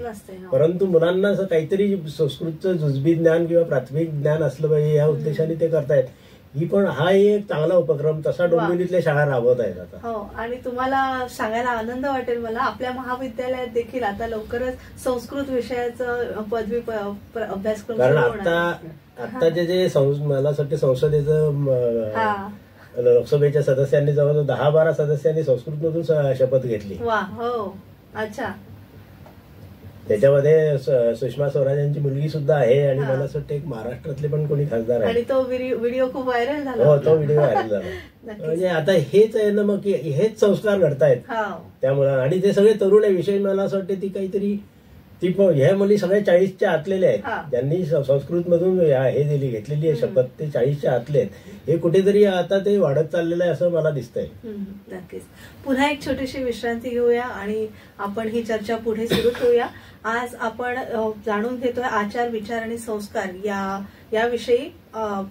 परंतु मुलांना असं काहीतरी संस्कृतचं जुजबी ज्ञान किंवा प्राथमिक ज्ञान असलं पाहिजे या उद्देशाने ते करतायत. हा एक चांगला उपक्रम तसा डोंबिवलीतल्या शाळा राबवत आहेत आता. हो, आणि तुम्हाला सांगायला आनंद वाटेल मला, आपल्या महाविद्यालयात देखील आता लवकरच संस्कृत विषयाचं पदवी अभ्यासक्रम, कारण आत्ताचे जे मला असं वाटतं संसदेचं लोकसभेच्या सदस्यांनी जवळजवळ 10-12 सदस्यांनी संस्कृतमधून शपथ घेतली. अच्छा. त्याच्यामध्ये सुषमा स्वराजांची मुलगी सुद्धा आहे आणि मला असं वाटतं एक महाराष्ट्रातले पण कोणी खासदार आहे. आणि तो व्हिडिओ खूप व्हायरल झाला. हो, तो व्हिडिओ व्हायरल झाला. म्हणजे आता हेच आहे ना मग, हेच संस्कार घडतायत त्यामुळे. आणि ते सगळे तरुण आहे. विशेष मला असं वाटतं ती काहीतरी ह्या मुली सगळ्या 40च्या आतलेल्या आहेत, ज्यांनी संस्कृत मधून हे घेतलेली आहे शपथ, ते 40च्या आतले आहेत. हे कुठेतरी आता ते वाढत चाललेलं आहे असं मला दिसतंय. नक्कीच. पुन्हा एक छोटीशी विश्रांती घेऊया आणि आपण ही चर्चा पुढे सुरू ठेवूया. आज आपण जाणून घेतोय आचार, विचार आणि संस्कार याविषयी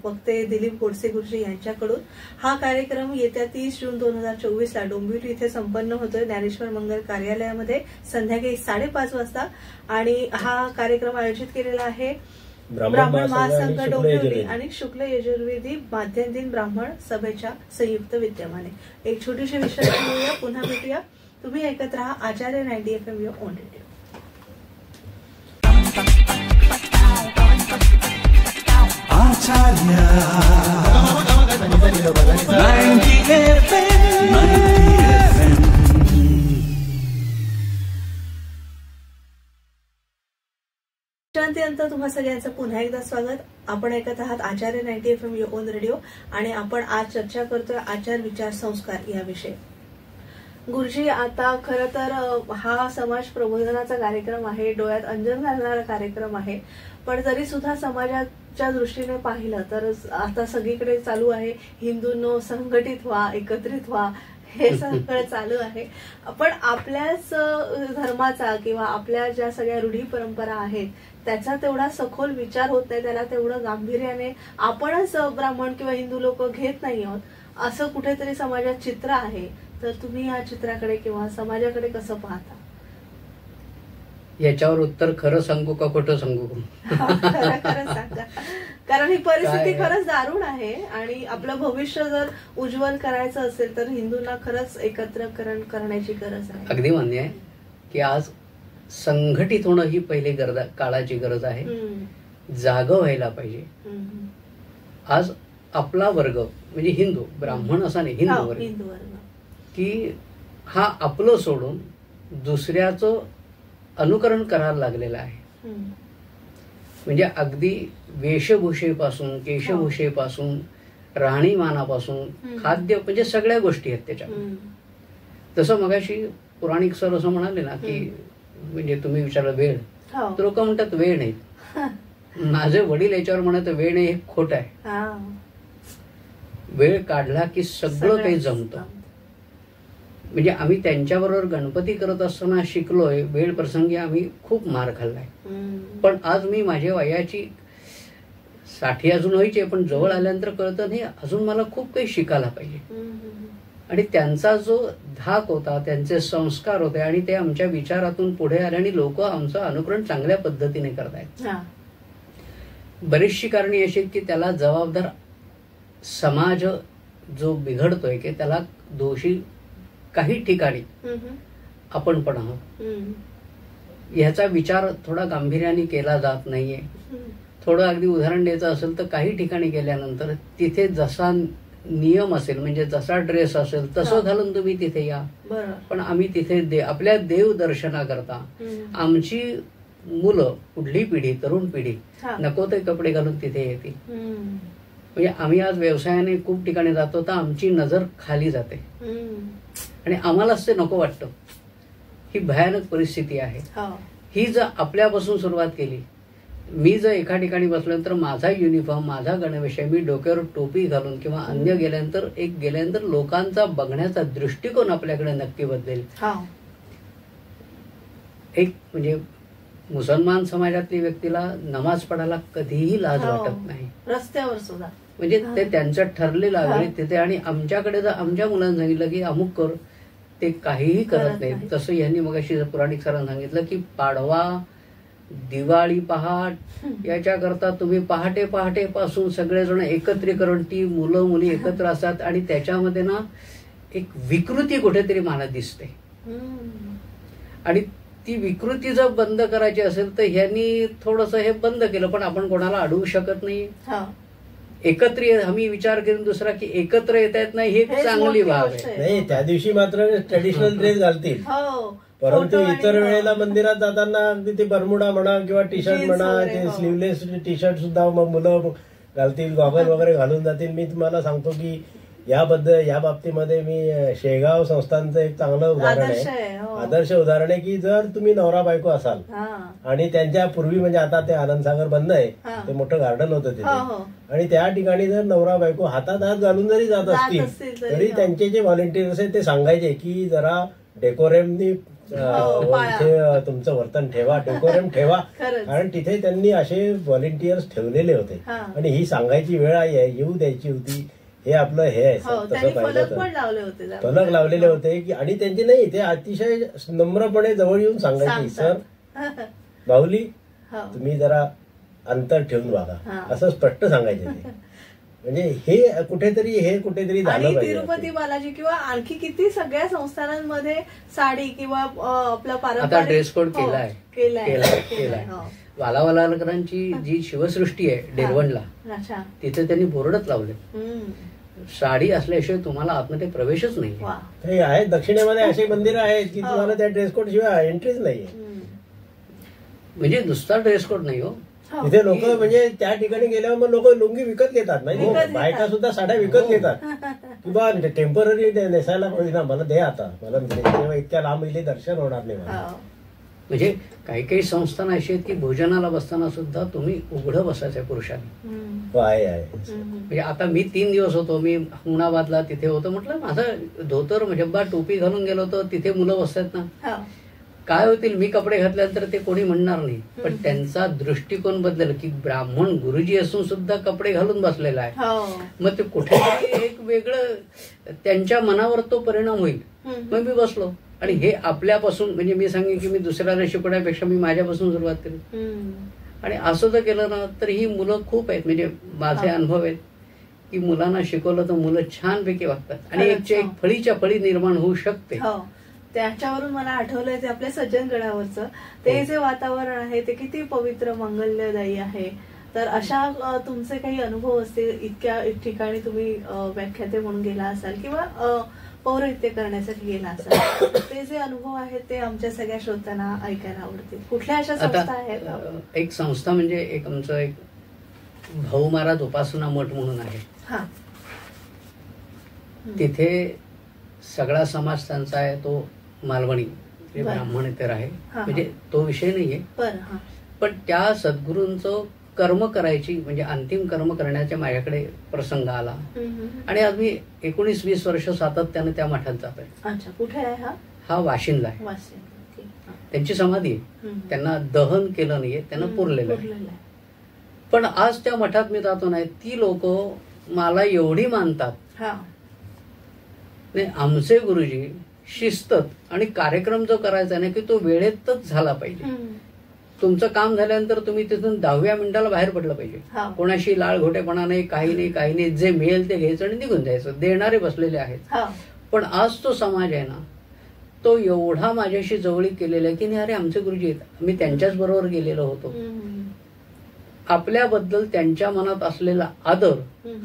वक्ते दिलीप गोडसे गुरुजी यांच्याकडून. हा कार्यक्रम येत्या 30 जून 2024 डोंबिवली इथे संपन्न होतोय ज्ञानेश्वर मंगल कार्यालयामध्ये संध्याकाळी 5:30 वाजता. आणि हा कार्यक्रम आयोजित केलेला आहे ब्राह्मण महासंघ डोंबिवली आणि शुक्ल यजुर्वेदी माध्यम दिन ब्राह्मण सभेच्या संयुक्त विद्यमाने. एक छोटीशी विश्रांती घेऊया, पुन्हा भेटूया. तुम्ही ऐकत राहा आचार्य 90 FM ऑन रेडिओ. विश्रांतीनंतर तुम्हा सगळ्यांचं पुन्हा एकदा स्वागत. आपण ऐकत आहात आचार्य 90 FM ऑन रेडिओ आणि आपण आज चर्चा करतोय आचार, विचार, संस्कार याविषयी. गुरुजी, आता खरं तर हा समाज प्रबोधनाचा कार्यक्रम आहे, डोळ्यात अंजन घालणारा कार्यक्रम आहे, पण तरी सुद्धा समाजाच्या दृष्टीने पाहिलं तर आता सगळीकडे चालू आहे हिंदूंनो संघटित व्हा, एकत्रित व्हा, हे सगळं चालू आहे. पण आपल्याच धर्माचा किंवा आपल्या ज्या सगळ्या रूढी परंपरा आहेत त्याचा तेवढा सखोल विचार होत नाही, त्याला तेवढं गांभीर्याने आपणच ब्राह्मण किंवा हिंदू लोक घेत नाही आहोत, असं कुठेतरी समाजात चित्र आहे. तर तुम्ही या चित्राकडे किंवा समाजाकडे कसं पाहता? याच्यावर उत्तर खरं सांगू का खोटं सांगू? खरं सांगा, कारण ही परिस्थिती खरंच दारुण आहे आणि आपलं भविष्य जर उज्ज्वल करायचं असेल तर हिंदूंना खरंच एकत्रीकरण करण्याची गरज आहे. अगदी मान्य आहे की आज संघटित होणं ही पहिली काळाची गरज आहे. जागं व्हायला पाहिजे. आज आपला वर्ग म्हणजे हिंदू, ब्राह्मण असा नाही, हिंदू वर्ग, की हा आपलं सोडून दुसऱ्याचं अनुकरण करायला लागलेलं आहे. म्हणजे अगदी वेशभूषेपासून, केशभूषेपासून, राहणीमानापासून, खाद्य, म्हणजे सगळ्या गोष्टी आहेत त्याच्यात. तसं मगाशी पुराणिक सर असं म्हणाले ना की म्हणजे तुम्ही विचारलं वेळ, तर लोक म्हणतात वेळ नाही. माझे वडील याच्यावर म्हणत वेळ नाही, हे खोट आहे. वेळ काढला की सगळं काही जमतं. म्हणजे आम्ही त्यांच्याबरोबर गणपती करत असताना शिकलोय, वेळ प्रसंगी आम्ही खूप मार खाल्लाय. पण आज मी माझ्या वयाची 60 अजून व्हायची, पण जवळ आल्यानंतर कळतं नाही अजून मला खूप काही शिकायला पाहिजे. आणि त्यांचा जो धाक होता, त्यांचे संस्कार होते आणि ते आमच्या विचारातून पुढे आले आणि लोक आमचं अनुकरण चांगल्या पद्धतीने करतायत. बरीचशी कारणे अशी आहेत की त्याला जबाबदार समाज जो बिघडतोय की त्याला दोषी काही ठिकाणी आपण पण आहोत. ह्याचा विचार थोडा गांभीर्याने केला जात नाहीये. थोडं अगदी उदाहरण द्यायचं असेल तर काही ठिकाणी गेल्यानंतर तिथे जसा नियम असेल, म्हणजे जसा ड्रेस असेल तसं घालून तुम्ही तिथे या. पण आम्ही तिथे आपल्या देव दर्शनाकरता आमची मुलं, पुढली पिढी, तरुण पिढी नको ते कपडे घालून तिथे येते. म्हणजे आम्ही आज व्यवसायाने खूप ठिकाणी जातो तर आमची नजर खाली जाते आणि आम्हालाच ते नको वाटतं. ही भयानक परिस्थिती आहे. ही जर आपल्यापासून सुरुवात केली, मी जर एका ठिकाणी बसल्यानंतर माझा युनिफॉर्म, माझा गणवेश, मी डोक्यावर टोपी घालून किंवा अन्य गेल्यानंतर लोकांचा बघण्याचा दृष्टिकोन आपल्याकडे नक्की बदलेल. एक म्हणजे मुसलमान समाजातल्या व्यक्तीला नमाज पडायला कधीही लाज वाटत नाही, रस्त्यावर सुद्धा. म्हणजे ते त्यांचं ठरलेलं आहे तिथे. आणि आमच्याकडे जर आमच्या मुलांना सांगितलं की अमुक कर, ते काहीही करत नाहीत. तसं यांनी मगाशी पुराणिक सरांना सांगितलं की पाडवा, दिवाळी पहाट याच्याकरता तुम्ही पहाटे पासून सगळेजण एकत्रीकरण, ती मुलं मुली एकत्र असतात आणि त्याच्यामध्ये ना एक विकृती कुठेतरी मला दिसते. आणि ती विकृती जर बंद करायची असेल तर ह्यांनी थोडंसं हे बंद केलं, पण आपण कोणाला अडवू शकत नाही. एकत्र आम्ही विचार करून दुसरा की एकत्र येता येत नाही, ही चांगली बाब आहे. नाही, त्या दिवशी मात्र ट्रेडिशनल ड्रेस घालतील, परंतु इतर वेळेला मंदिरात जाताना अगदी ते बरमुडा म्हणा किंवा टी शर्ट म्हणा, ते स्लीवलेस टी शर्ट सुद्धा मग मुलं घालतील, गॉगल वगैरे घालून जातील. मी तुम्हाला सांगतो की या बाबतीमध्ये मी शेगाव संस्थांचं एक चांगलं उदाहरण आहे, आदर्श उदाहरण आहे की जर तुम्ही नवरा बायको असाल आणि त्यांच्या पूर्वी म्हणजे आता ते आनंदसागर बंद आहे, ते मोठं गार्डन होतं तिथे, आणि त्या ठिकाणी जर नवरा बायको हातात हात घालून जरी जात असतील तरी त्यांचे जे व्हॉलेंटियर्स आहेत ते सांगायचे की जरा डेकोरेमनी तुमचं वर्तन ठेवा, डेकोरेम ठेवा. कारण तिथे त्यांनी असे व्हॉलेंटियर्स ठेवलेले होते आणि ही सांगायची वेळ येऊ द्यायची होती. हे आपलं हे आहे. तसं पाहिलं तर फलक लावलेले होते की, आणि त्यांचे नाही, ते अतिशय नम्रपणे जवळ येऊन सांगायचे, सर बाहुली तुम्ही जरा अंतर ठेवून वागा, असं स्पष्ट सांगायचे ते. म्हणजे हे कुठेतरी झालं पाहिजे. तिरुपती बालाजी किंवा आणखी किती सगळ्या संस्थानांमध्ये साडी किंवा आपला पारंपरिक ड्रेस कोड केलाय. वालावालाकरांची जी शिवसृष्टी आहे डेरवणला, तिथे त्यांनी बोर्डच लावले, साडी असल्याशिवाय तुम्हाला आतमध्ये प्रवेशच नाही. आहे दक्षिणेमध्ये असे मंदिर आहेत की तुम्हाला त्या ड्रेस कोड शिवाय एंट्रीच नाहीये. म्हणजे नुसता ड्रेस कोड नाही हो, तिथे लोक म्हणजे त्या ठिकाणी गेल्यावर मग लोक लुंगी विकत घेतात, नाही बायका सुद्धा साड्या विकत घेतात की बा टेम्पररी नेसायला ना मला दे आता, मला इतक्या लांब इथे दर्शन होणार नाही मला. म्हणजे काही काही संस्थान अशी आहेत की भोजनाला बसताना सुद्धा तुम्ही उघडं बसायचं पुरुषांनी. म्हणजे आता मी 3 दिवस होतो, मी हुमनाबादला तिथे होतो, म्हटलं माझं धोतर जब्बा टोपी घालून गेलो होतो, तिथे मुलं बसतात ना, काय होतील मी कपडे घातल्यानंतर ते कोणी म्हणणार नाही, पण त्यांचा दृष्टिकोन बदलेल की ब्राह्मण गुरुजी असून सुद्धा कपडे घालून बसलेला आहे, मग ते कुठेतरी एक वेगळं त्यांच्या मनावर तो परिणाम होईल. मग मी बसलो आणि हे आपल्यापासून, म्हणजे मी सांगेन की मी दुसऱ्याला शिकवण्यापेक्षा मी माझ्यापासून सुरुवात केली. आणि असं जर केलं ना तर ही मुलं खूप आहेत, म्हणजे माझे अनुभव आहेत की मुलांना शिकवलं तर मुलं छानपैकी वागतात आणि एक फळीच्या फळी निर्माण होऊ शकते. त्याच्यावरून मला आठवलंय ते आपल्या सज्जनगडावरचं ते जे वातावरण आहे ते किती पवित्र मंगलदायी आहे. तर अशा तुमचे काही अनुभव असतील, इतक्या ठिकाणी तुम्ही व्याख्याते म्हणून गेला असाल किंवा पौरोहित्य करण्यासाठी गेला असाल, ते जे अनुभव आहेत ते आमच्या सगळ्या श्रोत्यांना ऐकायला आवडतील. कुठल्या अशा संस्था आहेत? एक संस्था म्हणजे एक आमचं एक भाऊ महाराज उपासना मठ म्हणून आहे, तिथे सगळा समाज त्यांचा आहे, तो मालवणी ब्राह्मण इतर आहे, म्हणजे तो विषय नाहीये, पण त्या सद्गुरूंचं कर्म करायची म्हणजे अंतिम कर्म करण्याच्या माझ्याकडे प्रसंग आला आणि आज मी 19-20 वर्ष सातत्याने त्या मठात जातोय. कुठे आहे हा? वाशिंदला आहे. त्यांची समाधी आहे, त्यांना दहन केलं नाहीये, त्यांना पुरलेलं आहे. पण आज त्या मठात मी जातो नाही, ती लोक मला एवढी मानतात. नाही, आमचे गुरुजी शिस्तत आणि कार्यक्रम जो करायचा नाही की तो वेळेतच झाला पाहिजे. तुमचं काम झाल्यानंतर तुम्ही तिथून 10व्या मिनिटाला बाहेर पडलं पाहिजे, कोणाशी लाळ घोटेपणा नाही, काही नाही, जे मिळेल ते घ्यायचं आणि निघून जायचं. देणारे बसलेले आहेत. पण आज तो समाज आहे ना, तो एवढा माझ्याशी जवळीक केलेला आहे की नाही, अरे आमचे गुरुजी आहेत, मी त्यांच्याच बरोबर गेलेलो होतो. आपल्याबद्दल त्यांच्या मनात असलेला आदर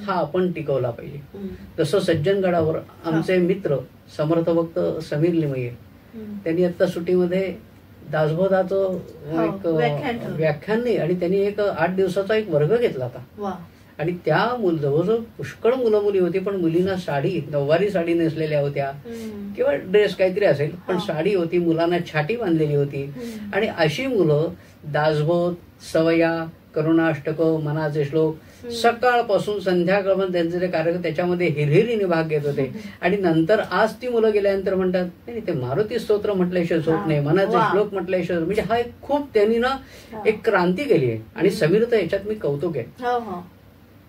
हा आपण टिकवला पाहिजे. जसं सज्जनगडावर आमचे मित्र समर्थ भक्त समीर लिमये, त्यांनी आता सुट्टीमध्ये दासबोधाचं एक व्याख्यान नाही आणि त्यांनी एक 8 दिवसाचा एक वर्ग घेतला होता आणि त्या जवळजवळ पुष्कळ मुलं मुली होती, पण मुलींना साडी, नऊवारी साडी नेसलेल्या होत्या किंवा ड्रेस काहीतरी असेल, पण साडी होती, मुलांना छाटी बांधलेली होती. आणि अशी मुलं दासबोध, सवया, करुणाष्टक, मनाचे श्लोक सकाळपासून संध्याकाळपर्यंत त्यांचे ते कार्यक्रम त्याच्यामध्ये हिरहिरीने भाग घेत होते. आणि नंतर आज ती मुलं गेल्यानंतर म्हणतात नाही, ते मारुती स्तोत्र म्हटल्याशिवाय झोप नाही, मनाचे श्लोक म्हटल्याशिवाय, म्हणजे हा एक खूप त्यांनी ना एक क्रांती केली आहे. आणि समीर तर याच्यात मी कौतुक आहे.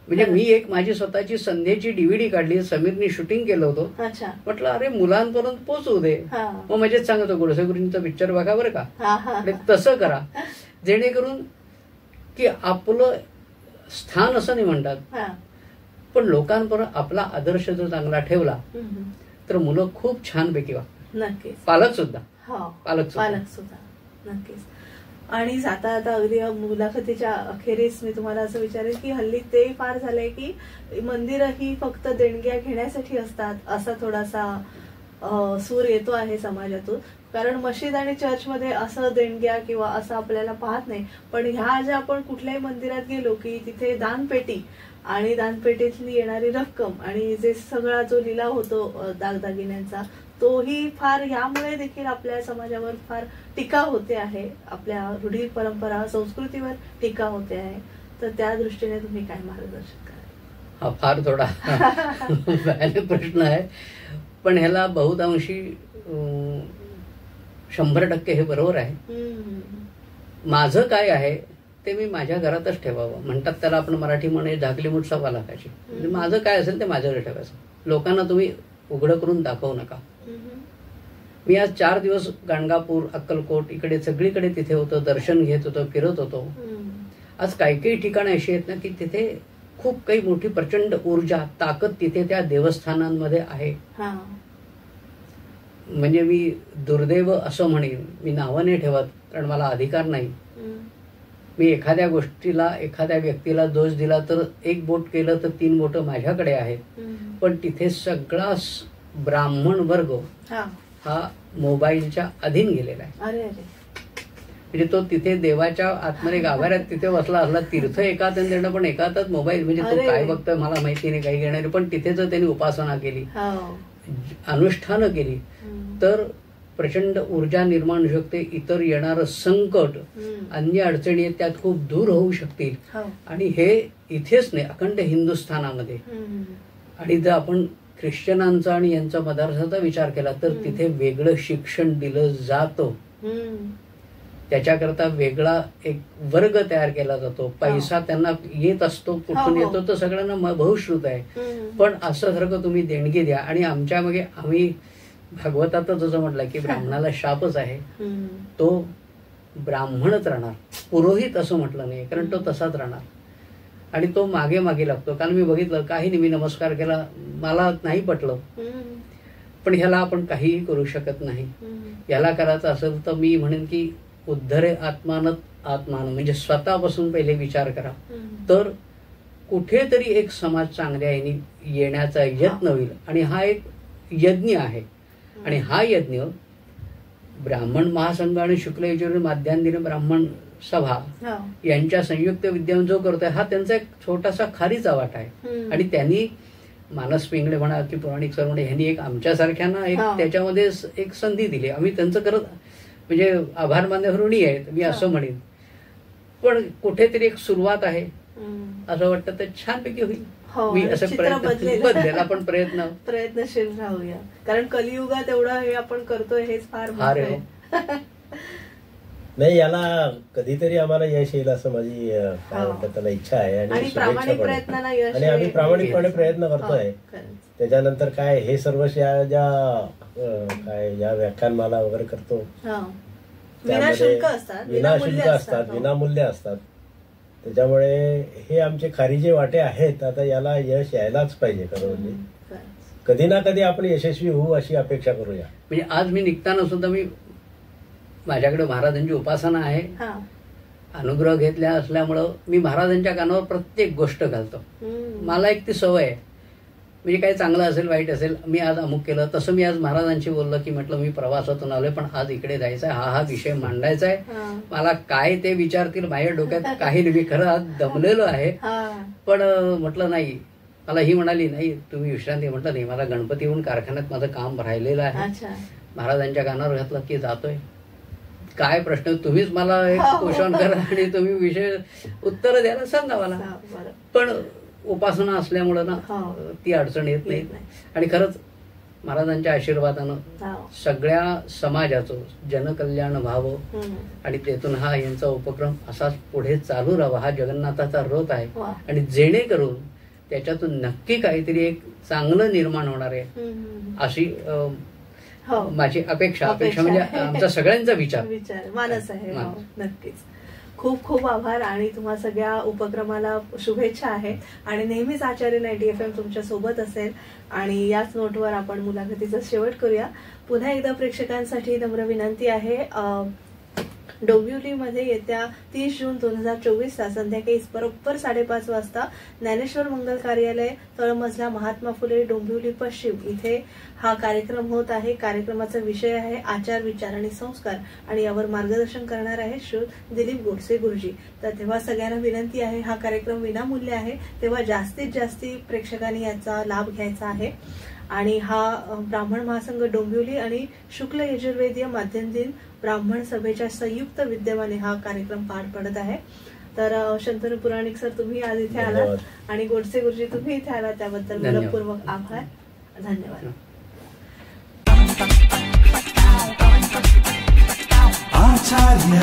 म्हणजे मी एक माझी स्वतःची संध्याची DVD काढली, समीरनी शूटिंग केलं होतं. म्हटलं अरे मुलांपर्यंत पोहोचवू दे. मग मजेत सांगतो गोडसे गुरुजींचा पिक्चर बघा बरं का, तसं करा जेणेकरून की आपलं स्थान असं नाही म्हणतात, पण लोकांपर्यंत आपला आदर्श जर चांगला ठेवला तर मुलं खूप छानपैकी वागतात. नक्कीच. पालक सुद्धा. नक्कीच. आणि जाता आता अगदी मुलाखतीच्या अखेरीस मी तुम्हाला असं विचारेल की हल्ली ते फार झालंय की मंदिरं ही फक्त देणग्या घेण्यासाठी असतात, असा थोडासा सूर येतो आहे समाजातून. कारण मशीद आणि चर्चमध्ये असं देणग्या किंवा असं आपल्याला पाहत नाही, पण ह्या ज्या आपण कुठल्याही मंदिरात गेलो की तिथे दानपेटी आणि दानपेटीतली येणारी रक्कम आणि जे सगळा जो लिलाव होतो दागदागिन्यांचा, तोही फार यामुळे देखील आपल्या समाजावर फार टीका होते आहे, आपल्या रूढी परंपरा संस्कृतीवर टीका होते आहे. तर त्या दृष्टीने तुम्ही काय मार्गदर्शन कराल? हा फार थोडा भयानक प्रश्न आहे, पण ह्याला बहुतांशी 100% हे बरोबर आहे. माझं काय आहे ते मी माझ्या घरातच ठेवावं. म्हणतात त्याला आपण मराठी म्हणे झाकली मूठ सव्वा लाखाची. म्हणजे माझं काय असेल ते माझ्याकडे ठेवायचं. लोकांना तुम्ही उघडं करून दाखवू नका. मी आज 4 दिवस गाणगापूर, अक्कलकोट इकडे सगळीकडे तिथे होतो, दर्शन घेत होतो, फिरत होतो. आज काही काही ठिकाणं अशी आहेत ना की तिथे खूप काही मोठी प्रचंड ऊर्जा, ताकद तिथे त्या देवस्थानांमध्ये आहे. म्हणजे मी दुर्दैव असं म्हणेन, मी नावं नाही ठेवत कारण मला अधिकार नाही. मी एखाद्या गोष्टीला, एखाद्या व्यक्तीला दोष दिला तर 1 बोट केलं तर 3 बोट माझ्याकडे आहेत. पण तिथे सगळा ब्राह्मण वर्ग हा मोबाईलच्या अधीन गेलेला आहे. म्हणजे तो तिथे देवाच्या आतमध्ये गाभाऱ्यात तिथे बसला असला, तीर्थ एकात देणं पण एकातच मोबाईल, म्हणजे तो काय बघतोय मला माहिती नाही, काही घेणार, पण तिथे जर त्यांनी उपासना केली, अनुष्ठानं केली तर प्रचंड ऊर्जा निर्माण होऊ शकते. इतर येणारं संकट, अन्य अडचणी त्यात खूप दूर होऊ शकतील. आणि हे इथेच नाही, अखंड हिंदुस्थानामध्ये. आणि जर आपण ख्रिश्चनांचा आणि यांचा मदरसाचा विचार केला तर तिथे वेगळं शिक्षण दिलं जातं. त्याच्याकरता वेगळा एक वर्ग तयार केला जातो. पैसा त्यांना येत असतो, कुठून येतो तर सगळ्यांना बहुश्रुत आहे. पण असं सारखं तुम्ही देणगी द्या. आणि आमच्या मागे आम्ही भागवतातच जसं म्हटलं की ब्राह्मणाला शापच आहे, तो ब्राह्मणच राहणार, पुरोहित असं म्हटलं नाही, कारण तो तसाच राहणार. आणि तो मागे मागे लागतो. कारण मी बघितलं, काही नाही, मी नमस्कार केला, मला नाही पटलं, पण ह्याला आपण काहीही करू शकत नाही. याला करायचं असेल तर मी म्हणेन की उद्धरे आत्मान, म्हणजे स्वतःपासून पहिले विचार करा, तर कुठेतरी एक समाज चांगल्या येण्याचा यत्न होईल. आणि हा एक यज्ञ आहे. आणि हा यज्ञ ब्राह्मण महासंघ आणि शुक्ल यजुर्वेद माध्यान्ह ब्राह्मण सभा यांच्या संयुक्त विद्यमान जो करतोय, हा त्यांचा एक छोटासा खारीचा वाटा आहे. आणि त्यांनी मानस पिंगळे म्हणा की पुराणिक सर म्हणा, यांनी एक आमच्यासारख्यांना एक त्याच्यामध्ये एक संधी दिली. आम्ही त्यांचं करत म्हणजे आभार मानण्यावर ऋणी आहेत, मी असं म्हणेन. पण कुठेतरी एक सुरुवात आहे असं वाटतं, तर छानपैकी होईल. मी असं बदलेल आपण प्रयत्नशील राहूया. कारण कलियुगात एवढं हे आपण करतोय हेच फार नाही. याला कधीतरी आम्हाला यश येईल असं माझी काय म्हणतात त्याला इच्छा आहे. आणि आम्ही प्रामाणिकपणे प्रयत्न करतोय. त्याच्यानंतर काय हे सर्व ज्या काय या व्याख्यानमाला वगैरे करतो त्यामध्ये विनाशुल्क असतात, विनामूल्य असतात. त्याच्यामुळे हे आमचे खारीचे वाटे आहेत. आता याला यश यायलाच पाहिजे. खरं म्हणजे कधी ना कधी आपण यशस्वी होऊ अशी अपेक्षा करूया. म्हणजे आज मी निघताना सुद्धा माझ्याकडे महाराजांची उपासना आहे, अनुग्रह घेतल्या असल्यामुळं मी महाराजांच्या कानावर प्रत्येक गोष्ट घालतो. मला एक ती सवय आहे. म्हणजे काही चांगलं असेल वाईट असेल, मी आज अमुक केलं, तसं मी आज महाराजांशी बोललो की म्हटलं मी प्रवासातून आलोय पण आज इकडे जायचं आहे, हा विषय मांडायचा आहे. मला काय ते विचारतील माझ्या डोक्यात काही नाही, मी खरं आज दमलेलो आहे. पण म्हटलं नाही, मला ही म्हणाली नाही तुम्ही विश्रांती, म्हटलं नाही, मला गणपती होऊन कारखान्यात माझं काम राहिलेलं आहे. महाराजांच्या कानावर घातलं की जातोय. काय प्रश्न तुम्हीच मला एक क्वेश्चन करा आणि तुम्ही विषय उत्तर द्यायला सांगा मला. पण उपासना असल्यामुळं ना ती अडचण येत नाही. आणि खरंच महाराजांच्या आशीर्वादानं सगळ्या समाजाचं जनकल्याण व्हावं आणि त्यातून हा यांचा उपक्रम असाच पुढे चालू राहावा. हा जगन्नाथाचा रथ आहे आणि जेणेकरून त्याच्यातून नक्की काहीतरी एक चांगलं निर्माण होणार आहे अशी माझी अपेक्षा म्हणजे आमचा सगळ्यांचा विचार मानस आहे. नक्कीच. खूप खूप आभार आणि तुम्हा सगळ्या उपक्रमाला शुभेच्छा आहे. आणि नेहमीच आचार्य 90 FM तुमच्या सोबत असेल. आणि याच नोटवर आपण मुलाखतीचा शेवट करूया. पुन्हा एकदा प्रेक्षकांसाठी नम्र विनंती आहे, डोंबिवलीमध्ये येत्या 30 जून 2024 संध्याकाळी बरोबर 5:30 वाजता ज्ञानेश्वर मंगल कार्यालय, तळमजला, महात्मा फुले, डोंबिवली पश्चिम इथे हा कार्यक्रम होत आहे. कार्यक्रमाचा विषय आहे आचार, विचार आणि संस्कार आणि यावर मार्गदर्शन करणार आहे श्री दिलीप गोडसे गुरुजी. तर तेव्हा सगळ्यांना विनंती आहे, हा कार्यक्रम विनामूल्य आहे, तेव्हा जास्तीत जास्त प्रेक्षकांनी याचा लाभ घ्यायचा आहे. आणि हा ब्राह्मण महासंघ डोंबिवली आणि शुक्ल यजुर्वेदीय माध्यमदिन ब्राह्मण सभेच्या संयुक्त विद्यमाने हा कार्यक्रम पार पडत आहे. तर शंतनू पुराणिक सर तुम्ही आज इथे आलात आणि गोडसे गुरुजी तुम्ही इथे आलात, त्याबद्दल मनपूर्वक आभार. धन्यवाद. आचार्य